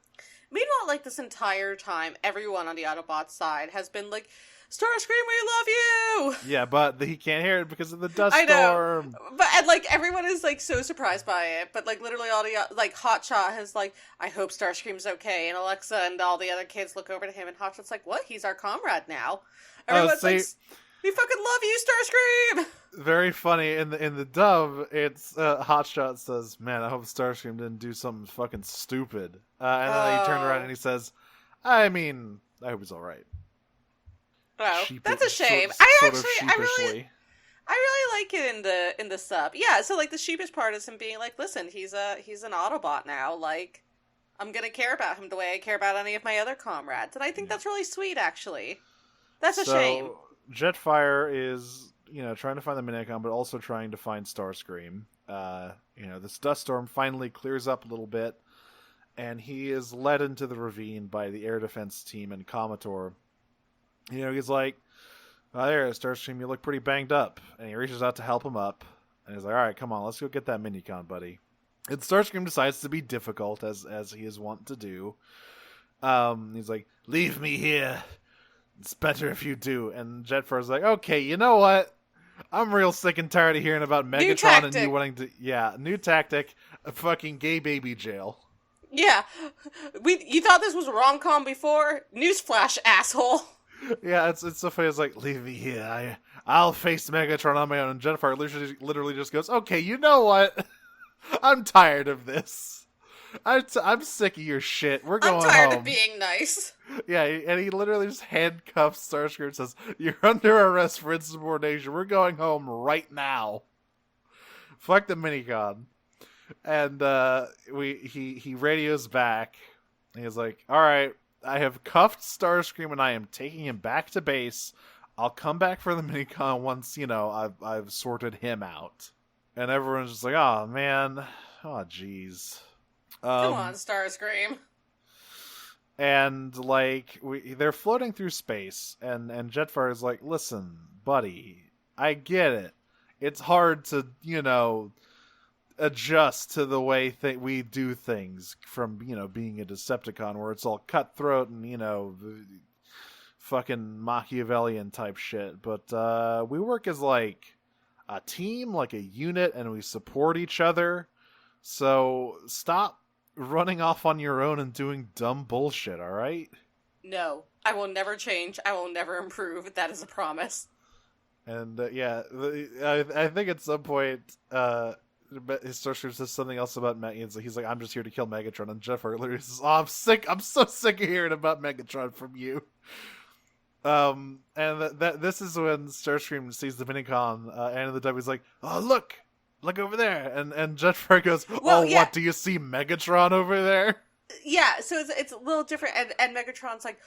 Meanwhile, this entire time, everyone on the Autobot side has been like, Starscream, we love you! Yeah, but he can't hear it because of the dust I storm. know. But, everyone is, so surprised by it. But, literally all the, Hotshot has, I hope Starscream's okay. And Alexa and all the other kids look over to him, and Hotshot's like, what? He's our comrade now. Everyone's we fucking love you, Starscream! Very funny. In the dub, it's, Hotshot says, man, I hope Starscream didn't do something fucking stupid. And then he turned around and he says, I mean, I hope he's alright. Oh, that's a shame. I really like it in the sub. Yeah, so the sheepish part is him being like, listen, he's an Autobot now. I'm gonna care about him the way I care about any of my other comrades, and I think that's really sweet. Actually, that's a shame. Jetfire is trying to find the Minicon, but also trying to find Starscream. This dust storm finally clears up a little bit, and he is led into the ravine by the air defense team and Commodore. He's like, oh, there, Starscream, you look pretty banged up. And he reaches out to help him up. And he's like, all right, come on, let's go get that Minicon, buddy. And Starscream decides to be difficult, as he is wont to do. He's like, leave me here. It's better if you do. And Jetfire's like, okay, you know what? I'm real sick and tired of hearing about Megatron and you wanting to... Yeah, new tactic, a fucking gay baby jail. Yeah. You thought this was a rom-com before? Newsflash, asshole. Yeah, it's so funny. It's like, leave me here. I'll face Megatron on my own. And Jetfire literally just goes, okay, you know what? I'm tired of this. I'm sick of your shit. We're going I'm tired home. of being nice. Yeah, and he literally just handcuffs Starscream and says, "You're under arrest for insubordination. We're going home right now." Fuck the minicon. And he radios back. And he's like, "All right, I have cuffed Starscream and I am taking him back to base. I'll come back for the minicon once, I've sorted him out." And everyone's just like, "Oh man, oh jeez." Come on, Starscream. And like they're floating through space, and Jetfire is like, "Listen, buddy, I get it. It's hard to adjust to the way we do things from being a Decepticon, where it's all cutthroat and fucking Machiavellian type shit. But we work as like a team, like a unit, and we support each other. So stop running off on your own and doing dumb bullshit, all right?" No, I will never change. I will never improve. That is a promise. And I think at some point, his Starscream says something else about Megatron. He's like, "I'm just here to kill Megatron," and Jeff literally says, "Oh, I'm sick. I'm so sick of hearing about Megatron from you." And this is when Starscream sees the minicon, and the W's like, "Oh, look over there," and Jetfire goes, Well, "Oh, yeah. What? Do you see Megatron over there?" Yeah, so it's a little different, and Megatron's like,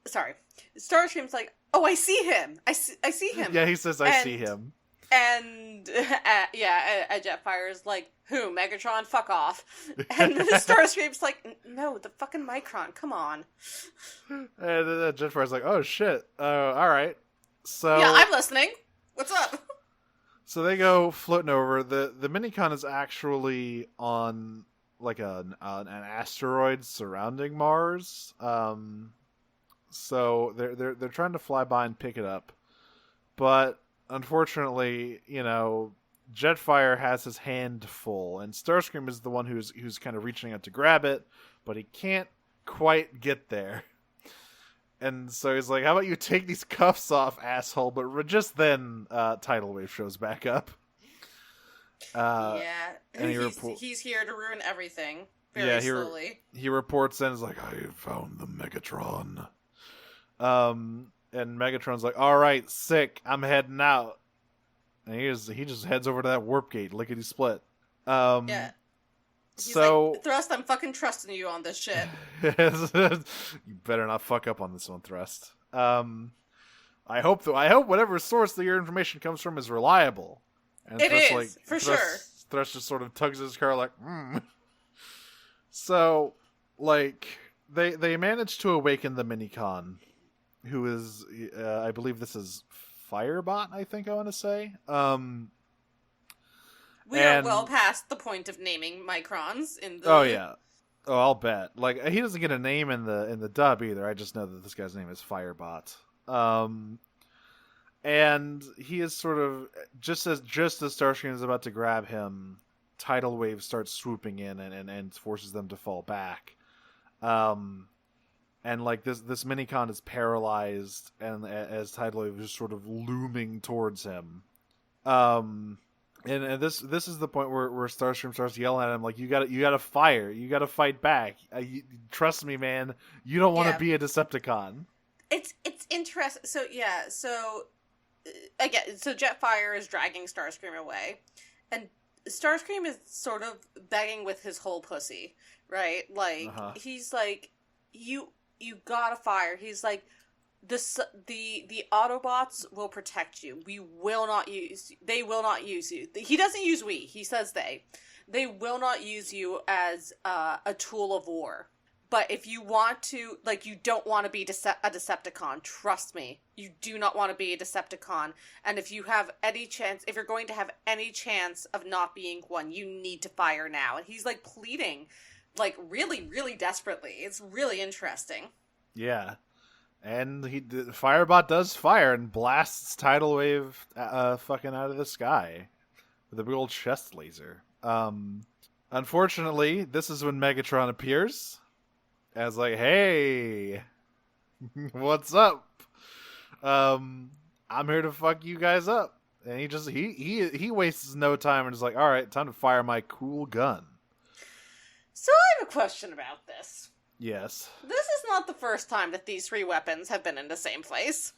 sorry, Starscream's like, "Oh, I see him. I see him." Yeah, he says, "I see him." And Jetfire's like, "Who? Megatron? Fuck off!" And Starscream's like, "No, the fucking Micron. Come on." And Jetfire's like, "Oh shit. All right." So Yeah, I'm listening. What's up? So they go floating over. The minicon is actually on like an asteroid surrounding Mars. So they're trying to fly by and pick it up, but unfortunately, Jetfire has his hand full, and Starscream is the one who's kind of reaching out to grab it, but he can't quite get there. And so he's like, "How about you take these cuffs off, asshole?" But just then, Tidal Wave shows back up. Yeah, and he's here to ruin everything very slowly. He reports in, is like, "I found the Megatron." And Megatron's like, "All right, sick. I'm heading out." And he just heads over to that warp gate, lickety split. Yeah. He's like, "Thrust, I'm fucking trusting you on this shit." You better not fuck up on this one, Thrust. I hope whatever source that your information comes from is reliable. And It Thrust, is, for sure. Thrust just sort of tugs his car like, So, like, they managed to awaken the minicon, who is, I believe this is Firebot, I think I want to say. We are well past the point of naming microns in the... Oh, yeah. Oh, I'll bet. Like, he doesn't get a name in the dub either. I just know that this guy's name is Firebot. And he is sort of, just as Starscream is about to grab him, Tidal Wave starts swooping in and forces them to fall back. And like this minicon is paralyzed, and as Tidal Wave is sort of looming towards him. And this is the point where Starscream starts yelling at him like, you gotta fire, you gotta fight back. Trust me, man, you don't want to be a Decepticon. It's interesting. So again, so Jetfire is dragging Starscream away, and Starscream is sort of begging with his whole pussy, right? Like he's like, you gotta fire. He's like, the Autobots will protect you. They will not use you. He doesn't use we. He says they will not use you as a tool of war. But if you want to, like, you don't want to be a Decepticon, trust me. You do not want to be a Decepticon. And if you have any chance, if you're going to have any chance of not being one, you need to fire now. And he's, like, pleading, like, really, really desperately. It's really interesting. Yeah. And Firebot does fire and blasts Tidal Wave fucking out of the sky with a big old chest laser. Unfortunately, this is when Megatron appears. As like, "Hey, what's up? I'm here to fuck you guys up." And he wastes no time and is like, all right, time to fire my cool gun. So I have a question about this. Yes. This is not the first time that these three weapons have been in the same place.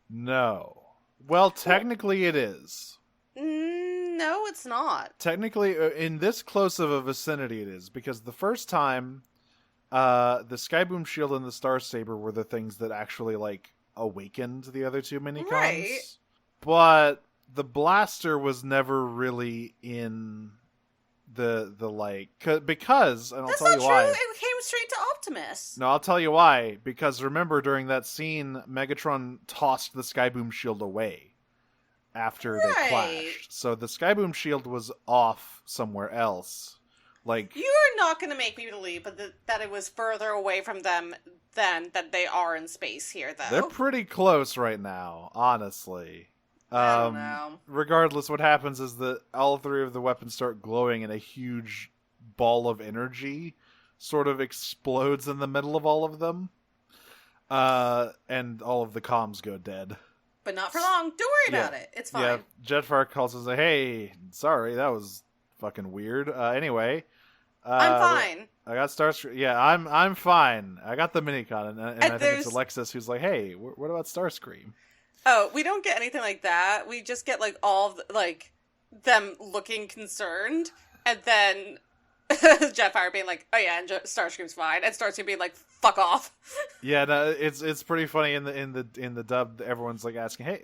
No. Well, technically it is. No, it's not. Technically, in this close of a vicinity it is, because the first time, the Skyboom Shield and the Star Saber were the things that actually, like, awakened the other two minicons. Right. But the blaster was never really in the like, because, and I'll That's tell not you true. why. It came straight to Optimus. No, I'll tell you why. Because remember, during that scene, Megatron tossed the Skyboom Shield away after they clashed. So the Skyboom Shield was off somewhere else. Like, you are not going to make me believe that it was further away from them than that they are in space here, though. they're pretty close right now, honestly. I don't know. Regardless, what happens is that all three of the weapons start glowing, and a huge ball of energy sort of explodes in the middle of all of them. And all of the comms go dead. But not for long. Don't worry about it. It's fine. Yeah, Jetfire calls and says, hey, sorry, that was fucking weird. Anyway. I'm fine. I got Starscream. Yeah, I'm fine. I got the minicon, and I think there's... it's Alexis who's like, hey, what about Starscream? Oh, we don't get anything like that. We just get, like, all of the, like, them looking concerned, and then Jetfire being like, oh yeah, and Starscream's fine, and Starscream being like, fuck off. Yeah, no, it's pretty funny in the dub. Everyone's like asking, hey,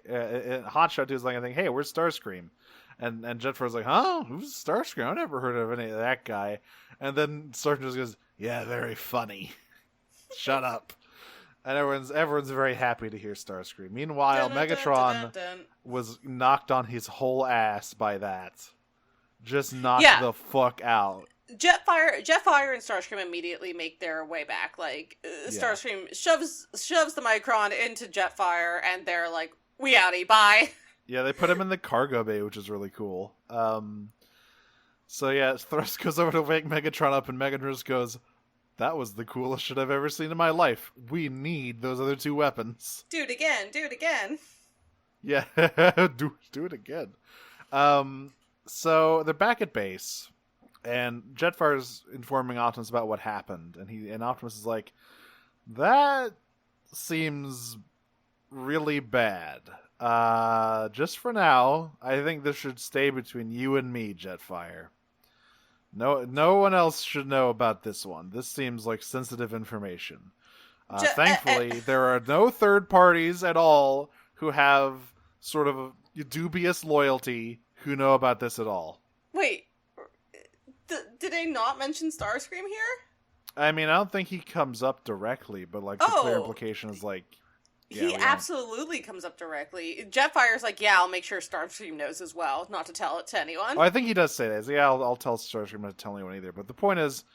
Hotshot dude's like, I think, hey, where's Starscream? And Jetfire's like, huh? Who's Starscream? I've never heard of any of that guy. And then Starscream just goes, yeah, very funny. Shut up. And everyone's very happy to hear Starscream. Meanwhile, Megatron was knocked on his whole ass by that. Just knocked the fuck out. Jetfire and Starscream immediately make their way back. Like, Starscream shoves the Micron into Jetfire, and they're like, we outie, bye. Yeah, they put him in the cargo bay, which is really cool. So yeah, Thrust goes over to wake Megatron up, and Megatron just goes, that was the coolest shit I've ever seen in my life. We need those other two weapons. Do it again. Yeah, do it again. So they're back at base, and Jetfire's informing Optimus about what happened, and Optimus is like, that seems really bad. Just for now, I think this should stay between you and me, Jetfire. No one else should know about this one. This seems like sensitive information. Thankfully, there are no third parties at all who have sort of a dubious loyalty who know about this at all. Wait, did they not mention Starscream here? I mean, I don't think he comes up directly, but like the clear implication is like, yeah, he absolutely comes up directly. Jetfire's like, yeah, I'll make sure Starscream knows as well, not to tell it to anyone. Oh, I think he does say that. He's like, yeah, I'll tell Starscream, not to tell anyone either. But the point is,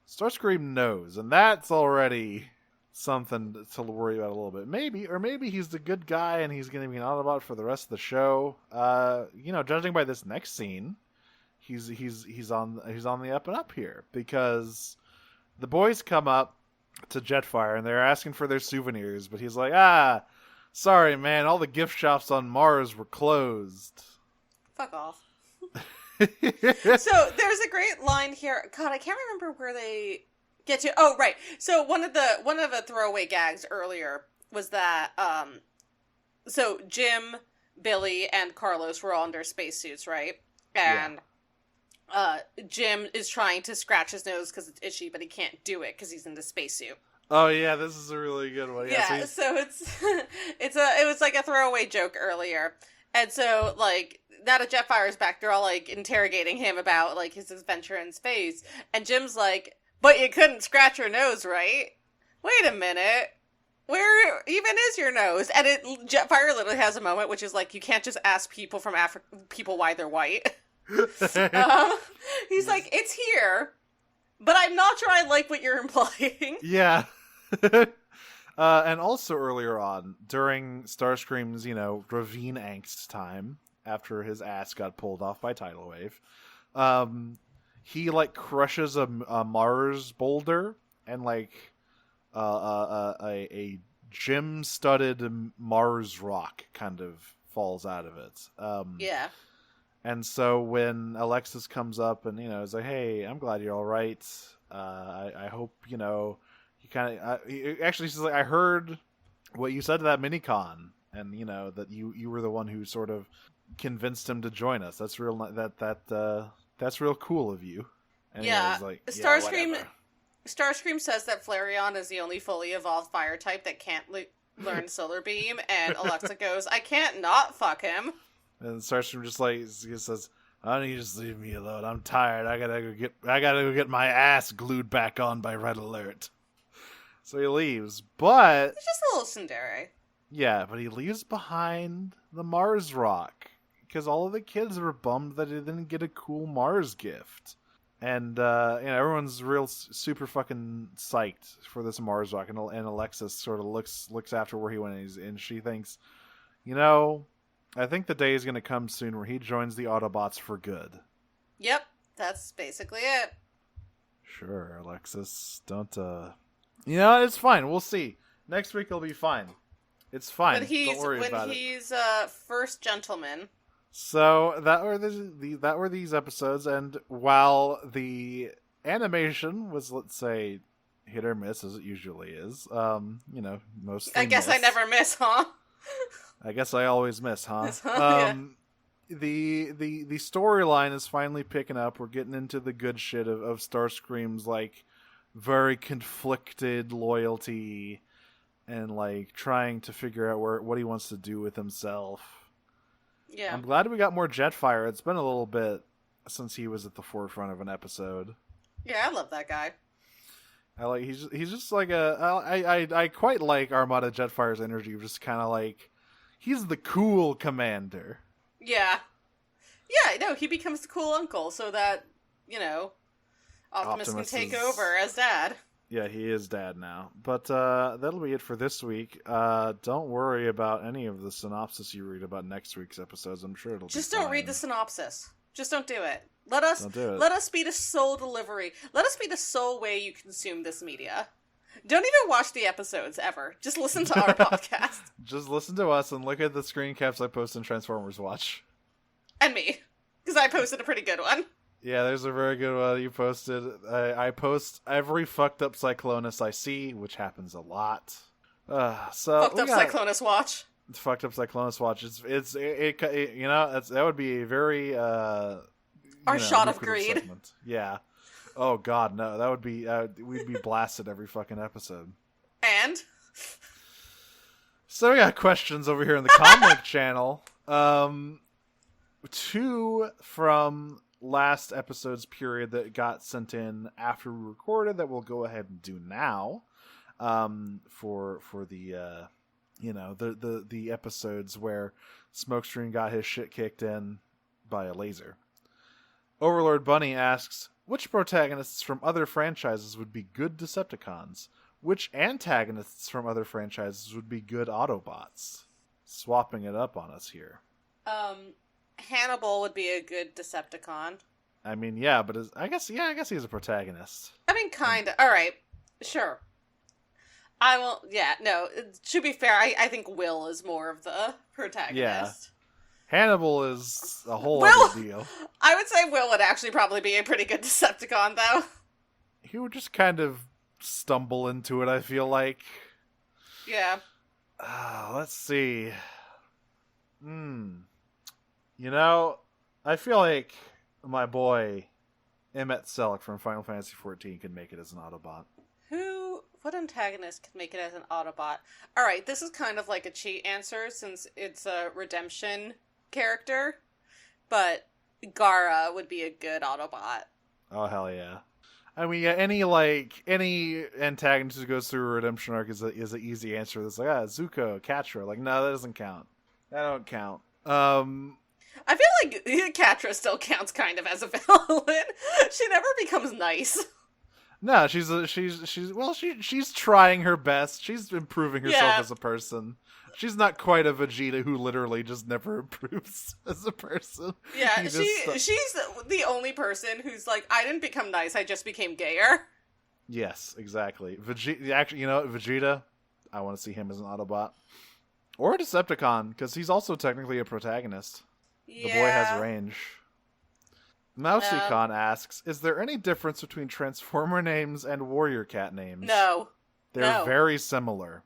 Starscream knows, and that's already something to worry about a little bit. Maybe he's the good guy, and he's going to be an Autobot for the rest of the show. Judging by this next scene, he's on the up and up here, because the boys come up to Jetfire, and they're asking for their souvenirs, but he's like, sorry, man, all the gift shops on Mars were closed. Fuck off. So, there's a great line here. God, I can't remember where they get to. Oh, right. So, one of the throwaway gags earlier was that, so Jim, Billy, and Carlos were all in their spacesuits, right? And Jim is trying to scratch his nose because it's itchy, but he can't do it because he's in the spacesuit. Oh yeah, this is a really good one. Yeah, so it was like a throwaway joke earlier, and so like now that Jetfire's back, they're all like interrogating him about like his adventure in space, and Jim's like, "But you couldn't scratch your nose, right? Wait a minute." Where even is your nose? And Jetfire literally has a moment, which is like, you can't just ask people from people why they're white. He's like, it's here, but I'm not sure I like what you're implying. Yeah. And also earlier on, during Starscream's, ravine angst time, after his ass got pulled off by Tidal Wave, he like crushes a Mars boulder, and like a gem-studded Mars rock kind of falls out of it. Yeah. And so when Alexis comes up and, is like, hey, I'm glad you're all right. I hope, you kind of... actually, she's like, I heard what you said to that mini-con, and, that you were the one who sort of convinced him to join us. That's real... that's real cool of you. And Yeah. Like, Starscream... whatever. Starscream says that Flareon is the only fully evolved fire type that can't learn Solar Beam, and Alexa goes, I can't not fuck him. And Starscream just like he says, "Why don't you just leave me alone? I'm tired. I gotta go get my ass glued back on by Red Alert." So he leaves, but He's just a little tsundere. yeah, but he leaves behind the Mars rock because all of the kids were bummed that he didn't get a cool Mars gift, and everyone's real super fucking psyched for this Mars rock, and Alexis sort of looks after where he went, and she thinks, I think the day is going to come soon where he joins the Autobots for good. Yep, that's basically it. Sure, Alexis. Don't, it's fine. We'll see. Next week it'll be fine. It's fine. Don't worry about it. When he's first gentleman. So that were these episodes, and while the animation was, let's say, hit or miss as it usually is, mostly I guess miss. I never miss, huh? I guess I always miss, huh? Yeah. The storyline is finally picking up. We're getting into the good shit of Starscream's like very conflicted loyalty and like trying to figure out what he wants to do with himself. Yeah. I'm glad we got more Jetfire. It's been a little bit since he was at the forefront of an episode. Yeah, I love that guy. He's just like I quite like Armada Jetfire's energy, just kind of like he's the cool commander. Yeah. Yeah, no, he becomes the cool uncle so that, Optimus can take over as dad. Yeah, he is dad now. But that'll be it for this week. Don't worry about any of the synopsis you read about next week's episodes. I'm sure it'll Just be fine. don't read the synopsis. Just don't do it. Let us be the sole delivery. Let us be the sole way you consume this media. Don't even watch the episodes ever. Just listen to our podcast. Just listen to us and look at the screen caps I post in Transformers Watch. And me. Because I posted a pretty good one. Yeah, there's a very good one you posted. I post every fucked up Cyclonus I see, which happens a lot. Fucked up Cyclonus watch. Fucked up Cyclonus watch. That would be a very our shot of greed. Segment. Yeah. Oh God, no. That would be we'd be blasted every fucking episode. And so we got questions over here in the Comlink channel. 2 from last episode's period that got sent in after we recorded that we'll go ahead and do now. For the the episodes where Smokescreen got his shit kicked in by a laser. Overlord Bunny asks, which protagonists from other franchises would be good Decepticons? Which antagonists from other franchises would be good Autobots? Swapping it up on us here. Hannibal would be a good Decepticon. I mean, yeah, but I guess he's a protagonist. I mean, kinda. Alright, sure. I will, yeah, no, to be fair, I think Will is more of the protagonist. Yeah. Hannibal is a whole other deal. I would say Will would actually probably be a pretty good Decepticon, though. He would just kind of stumble into it, I feel like. Yeah. Let's see. I feel like my boy Emmett Selleck from Final Fantasy XIV could make it as an Autobot. What antagonist could make it as an Autobot? Alright, this is kind of like a cheat answer since it's a redemption character, but Gara would be a good Autobot. Oh, hell yeah. I mean, yeah, any antagonist who goes through a redemption arc is an easy answer. That's like, Zuko, Catra. Like, no, that doesn't count. That don't count. I feel like Catra still counts kind of as a villain. She never becomes nice. No, she's trying her best. She's improving herself as a person. She's not quite a Vegeta who literally just never improves as a person. Yeah, she's the only person who's like, I didn't become nice, I just became gayer. Yes, exactly. Vegeta, actually, Vegeta, I want to see him as an Autobot. Or a Decepticon, because he's also technically a protagonist. Yeah. The boy has range. Mousicon asks, is there any difference between Transformer names and Warrior Cat names? No. They're very similar.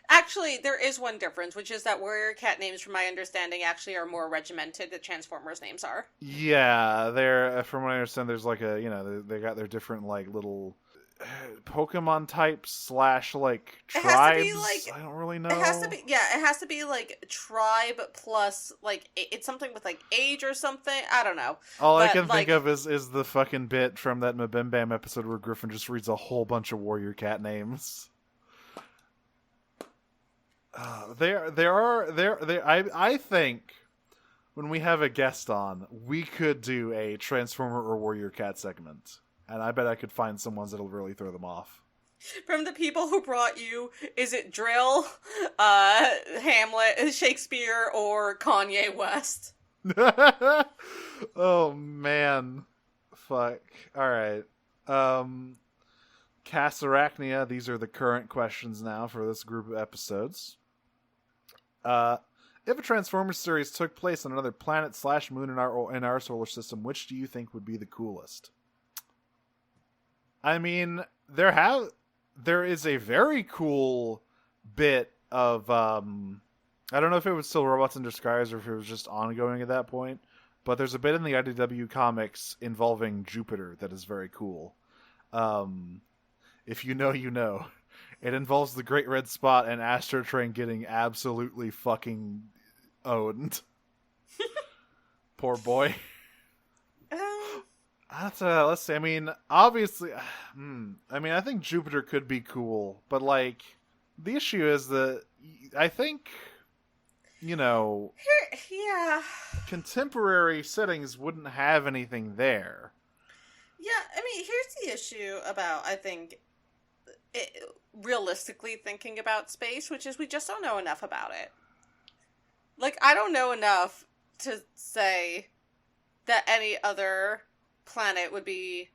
Actually, there is one difference, which is that Warrior Cat names, from my understanding, actually are more regimented than Transformers names are. Yeah, they're, from what I understand, there's like a, they got their different, like, little Pokemon types / like tribes. I don't really know. It has to be like tribe plus like it's something with like age or something. I don't know. All I can think of is the fucking bit from that Mabim Bam episode where Griffin just reads a whole bunch of Warrior Cat names. I think when we have a guest on, we could do a Transformer or Warrior Cat segment. And I bet I could find some ones that'll really throw them off. From the people who brought you, is it Drill, Hamlet, Shakespeare, or Kanye West? Oh, man. Fuck. Alright. Cassarachnia, these are the current questions now for this group of episodes. If a Transformers series took place on another planet / moon in our solar system, which do you think would be the coolest? I mean, there is a very cool bit of, I don't know if it was still Robots in Disguise or if it was just ongoing at that point, but there's a bit in the IDW comics involving Jupiter that is very cool. If you know, you know. It involves the Great Red Spot and Astro Train getting absolutely fucking owned. Poor boy. Let's see. I mean, obviously, I think Jupiter could be cool, but like, the issue is that I think, contemporary settings wouldn't have anything there. Yeah, I mean, here's the issue about, I think, realistically thinking about space, which is we just don't know enough about it. Like, I don't know enough to say that any other planet would be,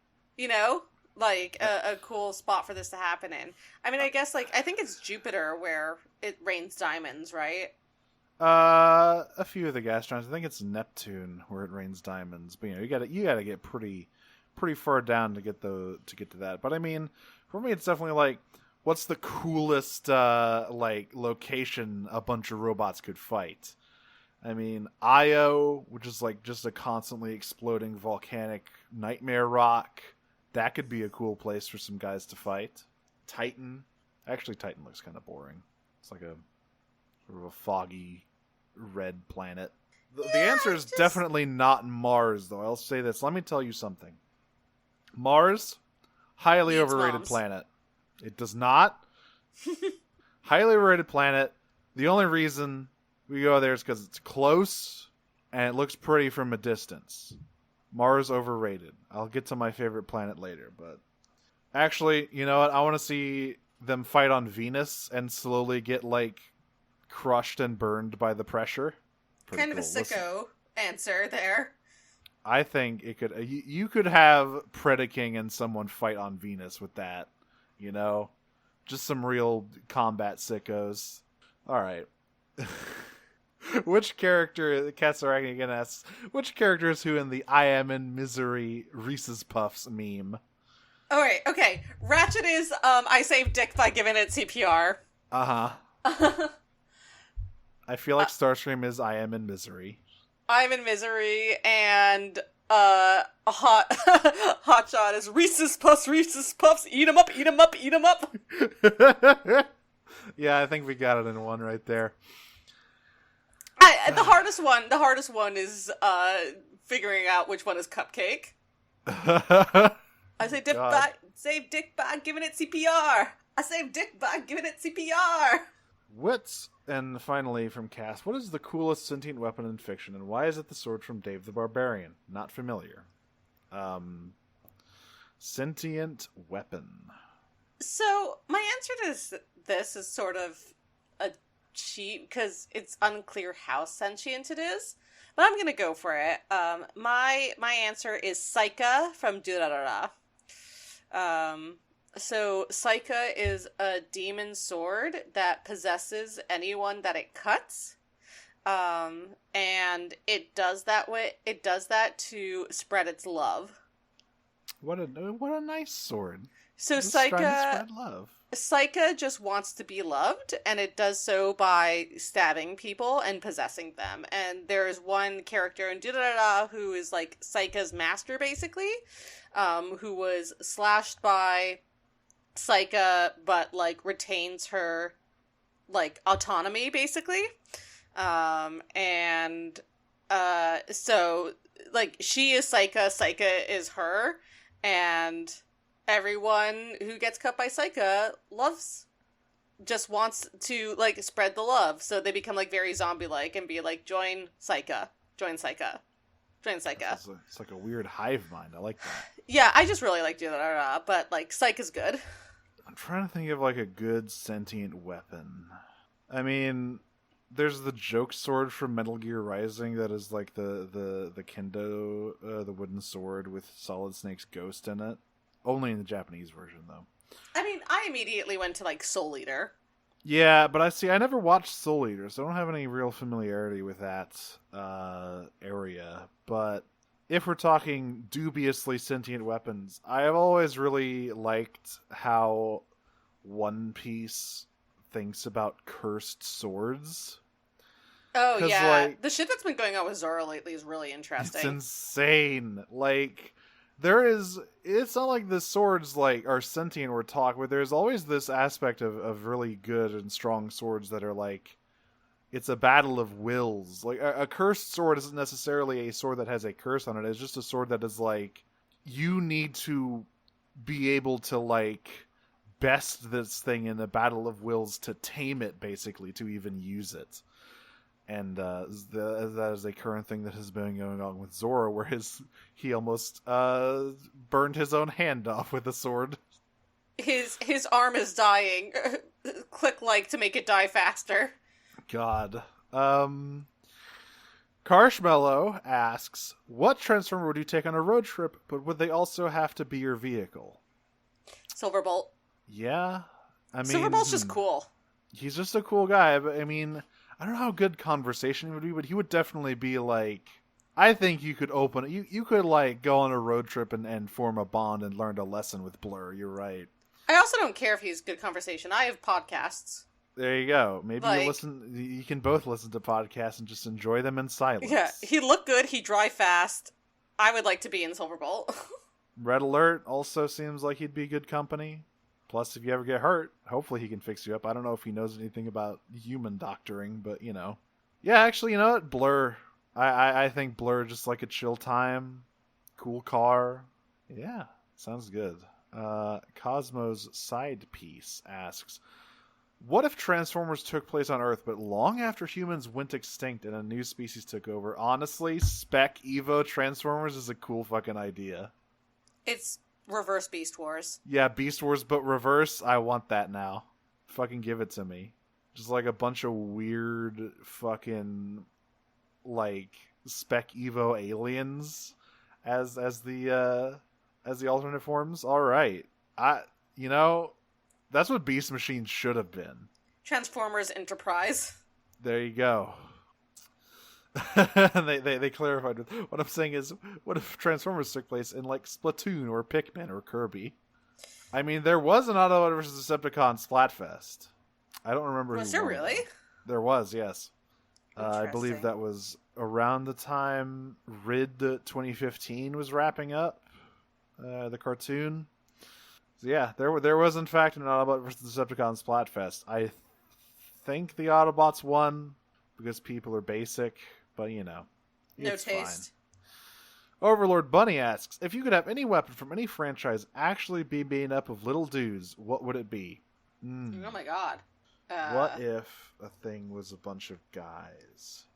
like a cool spot for this to happen in. I mean, I guess, like, I think it's Jupiter where it rains diamonds, right? A few of the gas giants. I think it's Neptune where it rains diamonds. But you gotta get pretty far down to get to that. But I mean, for me, it's definitely like, what's the coolest location a bunch of robots could fight? I mean, Io, which is like just a constantly exploding volcanic nightmare rock. That could be a cool place for some guys to fight. Titan. Actually, Titan looks kind of boring. It's like a sort of a foggy red planet. The answer is definitely not Mars, though. I'll say this. Let me tell you something. Mars, highly overrated planet. It does not. Highly overrated planet. The only reason we go there is because it's close and it looks pretty from a distance. Mars overrated. I'll get to my favorite planet later, but actually, you know what? I want to see them fight on Venus and slowly get like crushed and burned by the pressure. Pretty kind of a sicko answer there. I think it could. You could have Predaking and someone fight on Venus with that. Just some real combat sickos. All right. Which character, Katsaragi again asks, which character is who in the I Am in Misery Reese's Puffs meme? Alright, okay. Ratchet is, I saved Dick by giving it CPR. Uh-huh. I feel like Starscream is I Am in Misery. I'm in Misery, and, Hotshot is Reese's Puffs, eat 'em up, eat 'em up, eat 'em up. Yeah, I think we got it in one right there. The hardest one is figuring out which one is Cupcake. I say save Dick by giving it CPR. I saved Dick by giving it CPR. And finally from Cass, what is the coolest sentient weapon in fiction, and why is it the sword from Dave the Barbarian? Not familiar. Sentient weapon. So my answer to this is sort of a cheat because it's unclear how sentient it is, but I'm gonna go for it. My answer is Psycha from Durarara. So Saika is a demon sword that possesses anyone that it cuts. And it does that to spread its love. What a nice sword. So Just trying to Saika spread love. Saika just wants to be loved, and it does so by stabbing people and possessing them. And there's one character in Durarara who is like Saika's master, basically, who was slashed by Saika, but like retains her like autonomy, basically. So like she is Saika, Saika is her, and everyone who gets cut by Saika just wants to, like, spread the love. So they become, like, very zombie-like and be like, join Saika, join Saika, join Saika. It's like a weird hive mind. I like that. Yeah, I just really like Durarara, but, like, Saika's good. I'm trying to think of, like, a good sentient weapon. I mean, there's the joke sword from Metal Gear Rising that is, like, the kendo, the wooden sword with Solid Snake's ghost in it. Only in the Japanese version, though. I mean, I immediately went to, like, Soul Eater. Yeah, but I never watched Soul Eater, so I don't have any real familiarity with that area. But if we're talking dubiously sentient weapons, I have always really liked how One Piece thinks about cursed swords. Oh, yeah. Like, the shit that's been going on with Zoro lately is really interesting. It's insane. Like, it's not like the swords like are sentient or talk, but there's always this aspect of really good and strong swords that are like, it's a battle of wills. Like a cursed sword isn't necessarily a sword that has a curse on it. It's just a sword that is like, you need to be able to like best this thing in a battle of wills to tame it, basically, to even use it. And that is a current thing that has been going on with Zoro, where he almost burned his own hand off with a sword. His arm is dying. Click like to make it die faster. God. Carshmallow asks, what Transformer would you take on a road trip, but would they also have to be your vehicle? Silverbolt. Yeah. I mean, Silverbolt's just cool. He's just a cool guy, but I mean, I don't know how good conversation would be, but he would definitely be like, I think you could open it. You could like go on a road trip and form a bond and learn a lesson with Blur. You're right. I also don't care if he's good conversation. I have podcasts. There you go. Maybe like, you can both listen to podcasts and just enjoy them in silence. Yeah, he looked good. He drive fast. I would like to be in Silverbolt. Red Alert also seems like he'd be good company. Plus, if you ever get hurt, hopefully he can fix you up. I don't know if he knows anything about human doctoring, but, you know. Yeah, actually, you know what? Blur. I think Blur just like a chill time. Cool car. Yeah, sounds good. Cosmo's Side Piece asks, what if Transformers took place on Earth, but long after humans went extinct and a new species took over? Honestly, Spec Evo Transformers is a cool fucking idea. It's reverse Beast Wars. Yeah, Beast Wars, but reverse. I want that now. Fucking give it to me. Just like a bunch of weird fucking like Spec Evo aliens as the alternate forms. All right, that's what Beast Machine should have been. Transformers Enterprise. There you go. they clarified with, what I'm saying is, what if Transformers took place in like Splatoon or Pikmin or Kirby? I mean, there was an Autobot vs. Decepticon Splatfest. I don't remember. Was there really? There was, yes. I believe that was around the time RID 2015 was wrapping up, the cartoon. So yeah, there was in fact an Autobot vs. Decepticon Splatfest. I think the Autobots won because people are basic. But, you know, it's no taste. Fine. Overlord Bunny asks, if you could have any weapon from any franchise actually be made up of little dudes, what would it be? Oh my god. What if a thing was a bunch of guys?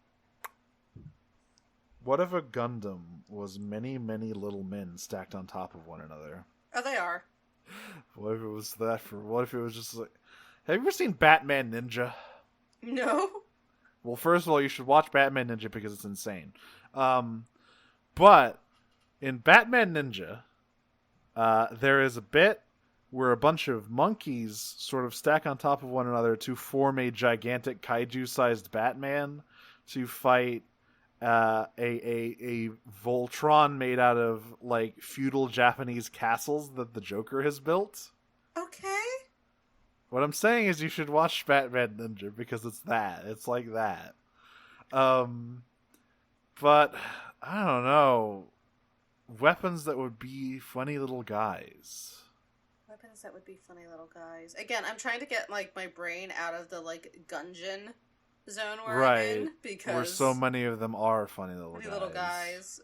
What if a Gundam was many, many little men stacked on top of one another? Oh, they are. What if it was that what if it was just like... Have you ever seen Batman Ninja? No. Well, first of all, you should watch Batman Ninja because it's insane. But in Batman Ninja, there is a bit where a bunch of monkeys sort of stack on top of one another to form a gigantic kaiju-sized Batman to fight a Voltron made out of like feudal Japanese castles that the Joker has built. Okay. What I'm saying is you should watch Batman Ninja because it's that. It's like that. But I don't know. Weapons that would be funny little guys. Weapons that would be funny little guys. Again, I'm trying to get like my brain out of the like Gungeon zone we're in because where so many of them are funny little guys.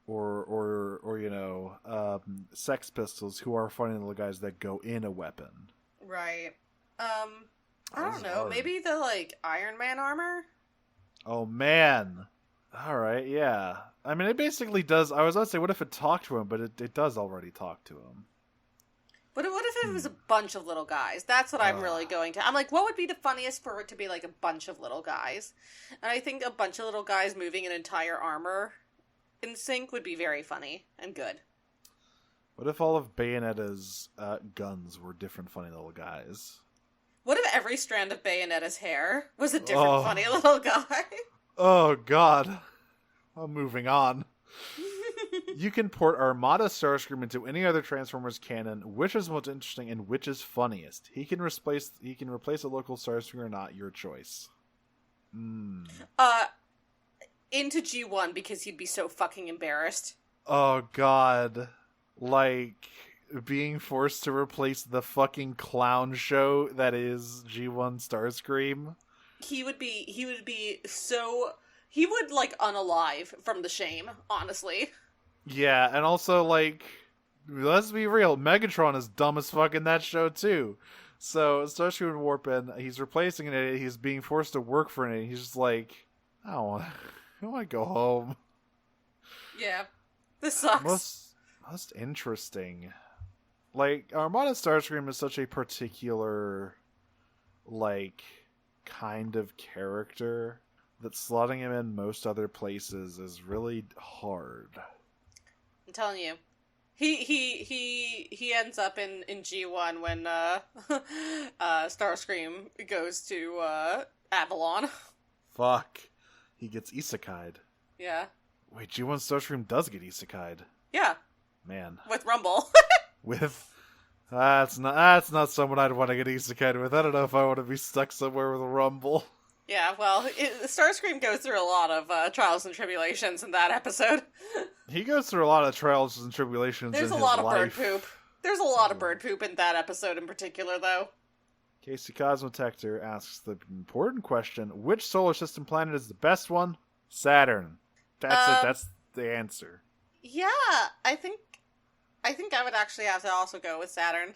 Or you know, Sex Pistols, who are funny little guys that go in a weapon. Right. I don't know. Maybe the like Iron Man armor. Oh man. All right. Yeah. I mean, it basically does. I was about to say, what if it talked to him? But it does already talk to him. But what if it was a bunch of little guys? That's what I'm really going to. I'm like, what would be the funniest for it to be like a bunch of little guys? And I think a bunch of little guys moving an entire armor in sync would be very funny and good. What if all of Bayonetta's guns were different funny little guys? What if every strand of Bayonetta's hair was a different funny little guy? Oh, God. I'm moving on. You can port Armada Starscream into any other Transformers canon. Which is most interesting and which is funniest? He can replace a local Starscream or not. Your choice. Into G1 because he'd be so fucking embarrassed. Oh, God. Like, being forced to replace the fucking clown show that is G1 Starscream. He would be so... He would, like, unalive from the shame, honestly. Yeah, and also, like, let's be real, Megatron is dumb as fuck in that show, too. So, Starscream would warp in, he's replacing it, he's being forced to work for it, he's just like, I want to go home. Yeah, this sucks. Most interesting. Like, Armada Starscream is such a particular, like, kind of character that slotting him in most other places is really hard. I'm telling you. He ends up in G1 when Starscream goes to Avalon. Fuck. He gets isekai'd. Yeah. Wait, G1 Starscream does get isekai'd. Yeah. Man. With Rumble. That's not someone I'd want to get isekai'd with. I don't know if I want to be stuck somewhere with a Rumble. Yeah, well, Starscream goes through a lot of trials and tribulations in that episode. He goes through a lot of trials and tribulations in his life. There's a lot of bird poop. There's a lot of bird poop in that episode in particular, though. Casey Cosmotector asks the important question, which solar system planet is the best one? Saturn. That's it. That's the answer. Yeah, I think I would actually have to also go with Saturn.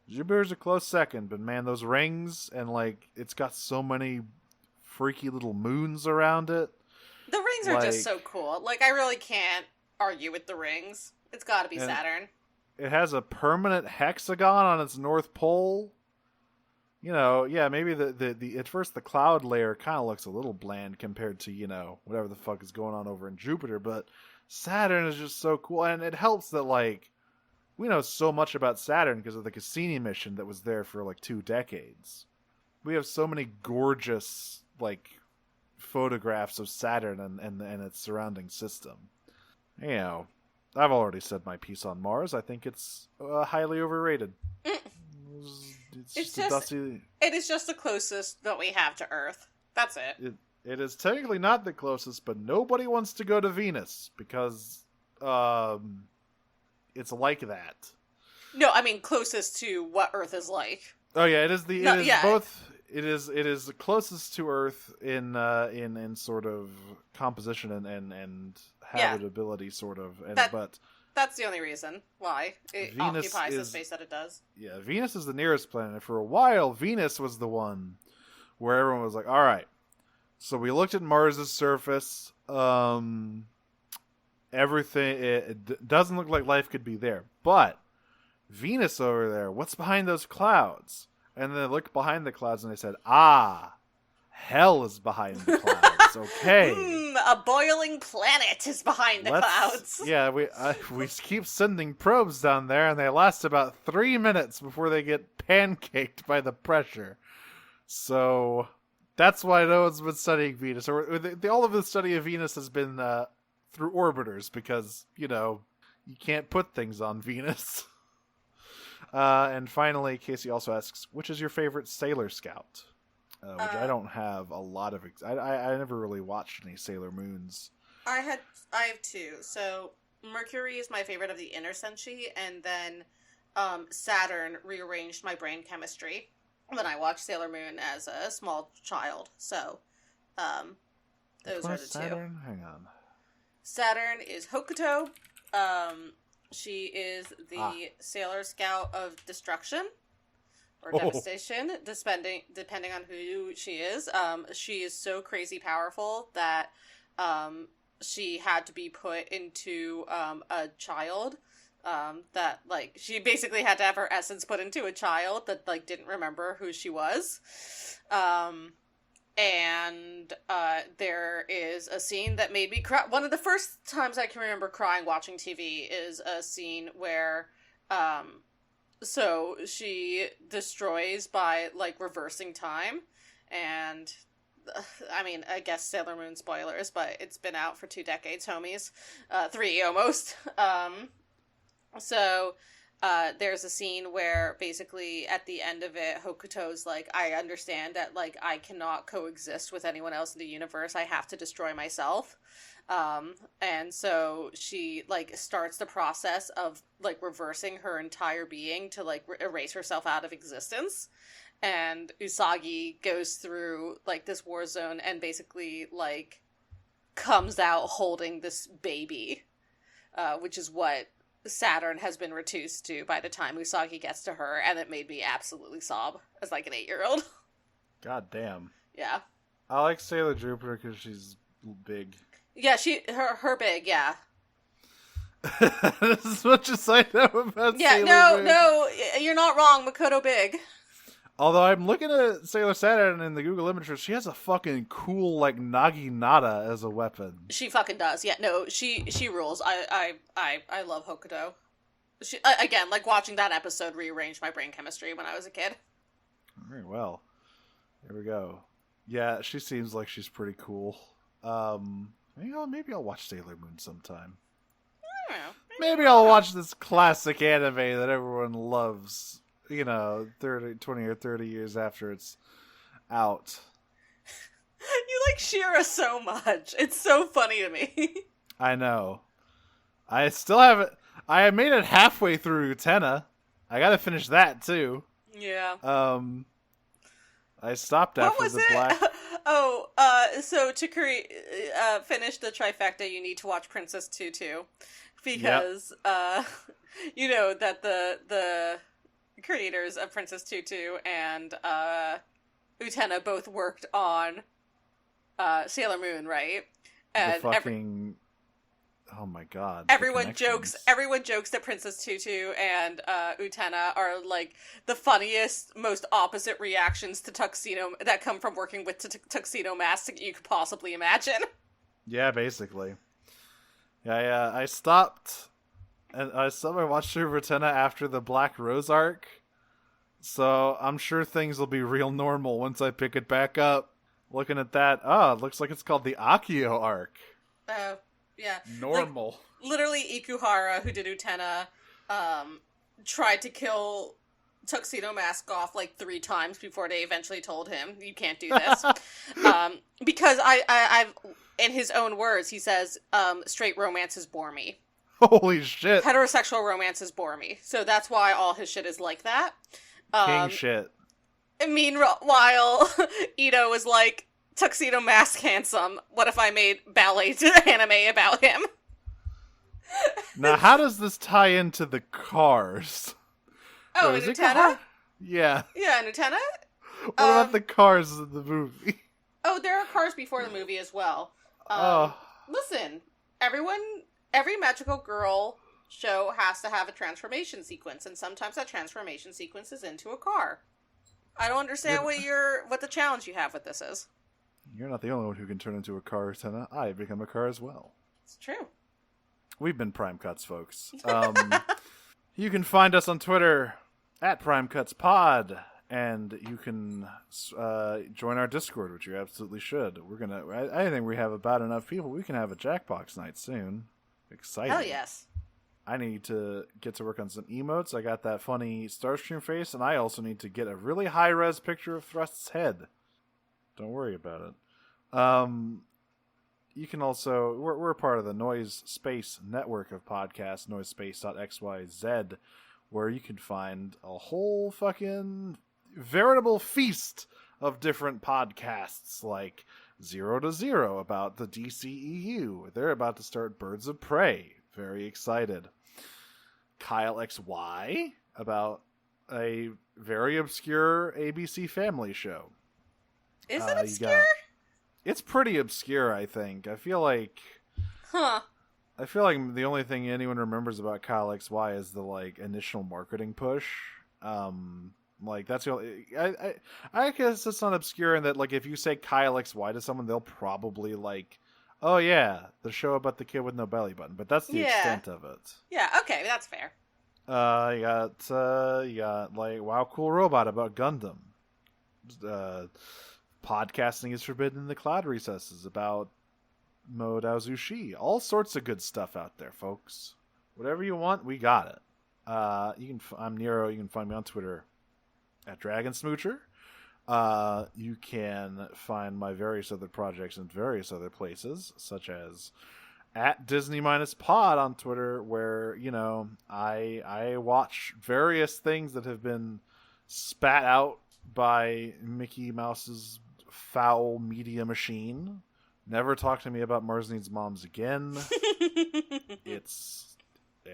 Jupiter's a close second, but man, those rings, and like, it's got so many freaky little moons around it. The rings are just so cool. Like, I really can't argue with the rings. It's gotta be Saturn. It has a permanent hexagon on its north pole. You know, yeah, maybe the at first the cloud layer kind of looks a little bland compared to, you know, whatever the fuck is going on over in Jupiter, but Saturn is just so cool, and it helps that, like, we know so much about Saturn because of the Cassini mission that was there for, like, 2 decades. We have so many gorgeous, like, photographs of Saturn and its surrounding system. You know, I've already said my piece on Mars. I think it's highly overrated. It is just the closest that we have to Earth. That's it. It is technically not the closest, but nobody wants to go to Venus because it's like that. No, I mean closest to what Earth is like. Oh yeah, it is both. It is the closest to Earth in sort of composition and habitability sort of. But that's the only reason why it occupies the space that it does. Yeah, Venus is the nearest planet. And for a while, Venus was the one where everyone was like, all right. So we looked at Mars's surface. Everything, it doesn't look like life could be there. But Venus over there, what's behind those clouds? And then they looked behind the clouds and they said, hell is behind the clouds. It's okay. A boiling planet is behind the clouds. Yeah, we keep sending probes down there, and they last about 3 minutes before they get pancaked by the pressure. So that's why no one's been studying Venus. Or all of the study of Venus has been through orbiters, because, you can't put things on Venus. And finally, Casey also asks, which is your favorite Sailor Scout? Which I don't have a lot of... I never really watched any Sailor Moons. I have two. So Mercury is my favorite of the inner senshi, and then Saturn rearranged my brain chemistry when I watched Sailor Moon as a small child. So those are the Saturn? two. Hang on. Saturn is Hokuto. She is the Sailor Scout of Destruction. Or devastation, depending on who she is. She is so crazy powerful that she had to be put into a child. That, like, she basically had to have her essence put into a child that, like, didn't remember who she was. And there is a scene that made me cry. One of the first times I can remember crying watching TV is a scene where... So she destroys by, like, reversing time, and, I mean, I guess Sailor Moon spoilers, but it's been out for 2 decades, homies. 3, almost. So, there's a scene where, basically, at the end of it, Hokuto's like, I understand that, like, I cannot coexist with anyone else in the universe, I have to destroy myself. And so she, like, starts the process of, like, reversing her entire being to, like, erase herself out of existence. And Usagi goes through, like, this war zone and basically, like, comes out holding this baby, which is what Saturn has been reduced to by the time Usagi gets to her, and it made me absolutely sob as, like, an 8-year-old. God damn. Yeah. I like Sailor Jupiter because she's big. Yeah, her big, yeah. As much as I know about Sailor Moon. No, you're not wrong, Makoto big. Although I'm looking at Sailor Saturn in the Google images, she has a fucking cool, like, Naginata as a weapon. She fucking does, yeah, no, she rules. I love Hokuto. She, again, like, watching that episode rearranged my brain chemistry when I was a kid. Very well. There we go. Yeah, she seems like she's pretty cool. Maybe I'll watch Sailor Moon sometime. I don't know. Maybe I'll watch this classic anime that everyone loves, 20 or 30 years after it's out. You like She-Ra so much. It's so funny to me. I know. I still haven't... I made it halfway through Utena. I gotta finish that, too. Yeah. I stopped after the black... So to finish the trifecta, you need to watch Princess Tutu, because you know that the creators of Princess Tutu and Utena both worked on Sailor Moon, right? And oh my god! Everyone jokes that Princess Tutu and Utena are like the funniest, most opposite reactions to Tuxedo that come from working with Tuxedo Mask you could possibly imagine. Yeah, basically. Yeah. I stopped, and I watched through Utena after the Black Rose arc, so I'm sure things will be real normal once I pick it back up. Looking at that, it looks like it's called the Akio arc. Oh. Yeah. Normal. Like, literally, Ikuhara, who did Utena, tried to kill Tuxedo Mask off like 3 times before they eventually told him, you can't do this. Because I've, in his own words, he says, straight romances bore me. Holy shit. Heterosexual romances bore me. So that's why all his shit is like that. King shit. Meanwhile, Ito was like, Tuxedo Mask handsome. What if I made ballet anime about him? Now, how does this tie into the cars? Oh, in Utena? Yeah. Yeah, in Utena? What about the cars in the movie? Oh, there are cars before the movie as well. Listen, every magical girl show has to have a transformation sequence, and sometimes that transformation sequence is into a car. I don't understand what the challenge you have with this is. You're not the only one who can turn into a car, Senna. I become a car as well. It's true. We've been Prime Cuts, folks. You can find us on Twitter at PrimeCutsPod, and you can join our Discord, which you absolutely should. I think we have about enough people. We can have a Jackbox night soon. Exciting. Hell yes. I need to get to work on some emotes. I got that funny Starscream face, and I also need to get a really high-res picture of Thrust's head. Don't worry about it. You can also... We're part of the Noise Space network of podcasts, noisespace.xyz, where you can find a whole fucking veritable feast of different podcasts, like 0 to 0 about the DCEU. They're about to start Birds of Prey. Very excited. Kyle XY about a very obscure ABC Family show. Is it obscure? It's pretty obscure, I think. I feel like the only thing anyone remembers about Kyle XY is the initial marketing push. That's the only. I guess it's not obscure in that if you say Kyle XY to someone, they'll probably oh yeah, the show about the kid with no belly button. But that's the extent of it. Yeah. Okay, that's fair. You got Wow Cool Robot about Gundam. Podcasting is forbidden in the cloud recesses about Mo Daozushi. All sorts of good stuff out there, folks. Whatever you want, we got it. I'm Nero. You can find me on Twitter at Dragon Smoocher. You can find my various other projects in various other places, such as at Disney-Pod on Twitter, where, I watch various things that have been spat out by Mickey Mouse's foul media machine. Never talk to me about Mars Needs Moms again. It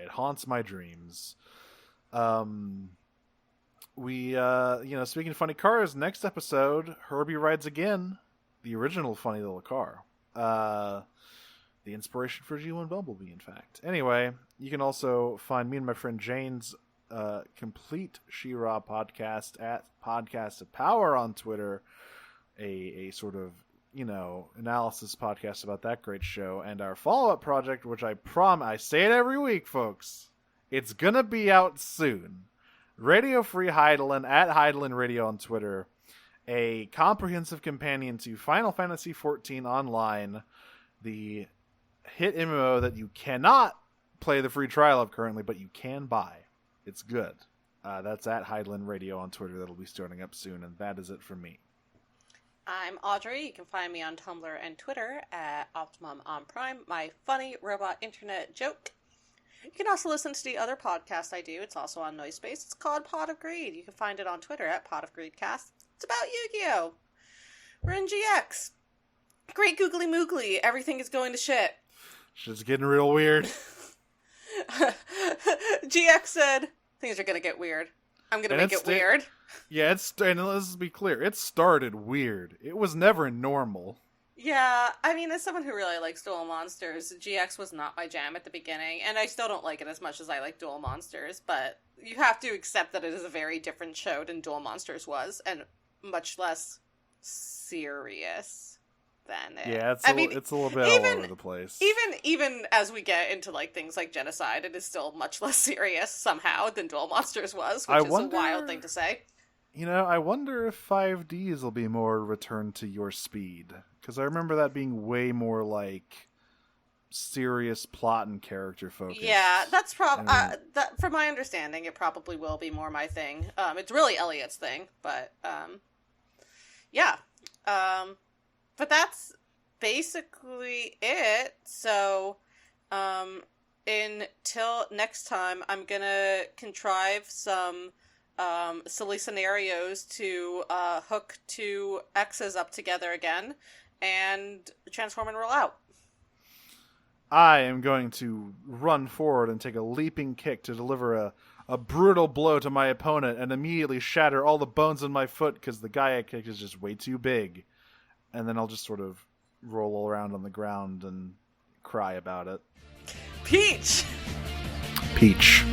haunts my dreams. Speaking of funny cars, next episode, Herbie rides again. The original funny little car. The inspiration for G1 Bumblebee, in fact. Anyway, you can also find me and my friend Jane's complete She-Ra podcast at Podcast of Power on Twitter. A sort of, analysis podcast about that great show. And our follow-up project, which I say it every week, folks. It's gonna be out soon. Radio Free Heidelin at Heidelin Radio on Twitter. A comprehensive companion to Final Fantasy XIV Online, the hit MMO that you cannot play the free trial of currently, but you can buy. It's good. That's at Heidelin Radio on Twitter. That'll be starting up soon, and that is it for me. I'm Audrey. You can find me on Tumblr and Twitter at Optimum on Prime, my funny robot internet joke. You can also listen to the other podcast I do. It's also on Noise Space. It's called Pot of Greed. You can find it on Twitter at Pot of Greedcast. It's about Yu-Gi-Oh! We're in GX. Great googly moogly. Everything is going to shit. Shit's getting real weird. GX said, things are going to get weird. I'm going to make it weird. Yeah, and let's be clear. It started weird. It was never normal. Yeah, I mean, as someone who really likes Duel Monsters, GX was not my jam at the beginning, and I still don't like it as much as I like Duel Monsters, but you have to accept that it is a very different show than Duel Monsters was, and much less serious than it. Yeah, it's a little bit all over the place. Even as we get into things like genocide, it is still much less serious somehow than Duel Monsters was, which is a wild thing to say. I wonder if 5Ds will be more return to your speed. Because I remember that being way more serious plot and character focused. Yeah, that's from my understanding, it probably will be more my thing. It's really Elliot's thing, but yeah. But that's basically it. So until next time, I'm gonna contrive some silly scenarios to hook two X's up together again and transform and roll out. I am going to run forward and take a leaping kick to deliver a brutal blow to my opponent and immediately shatter all the bones in my foot because the guy I kicked is just way too big. And then I'll just sort of roll around on the ground and cry about it. Peach! Peach.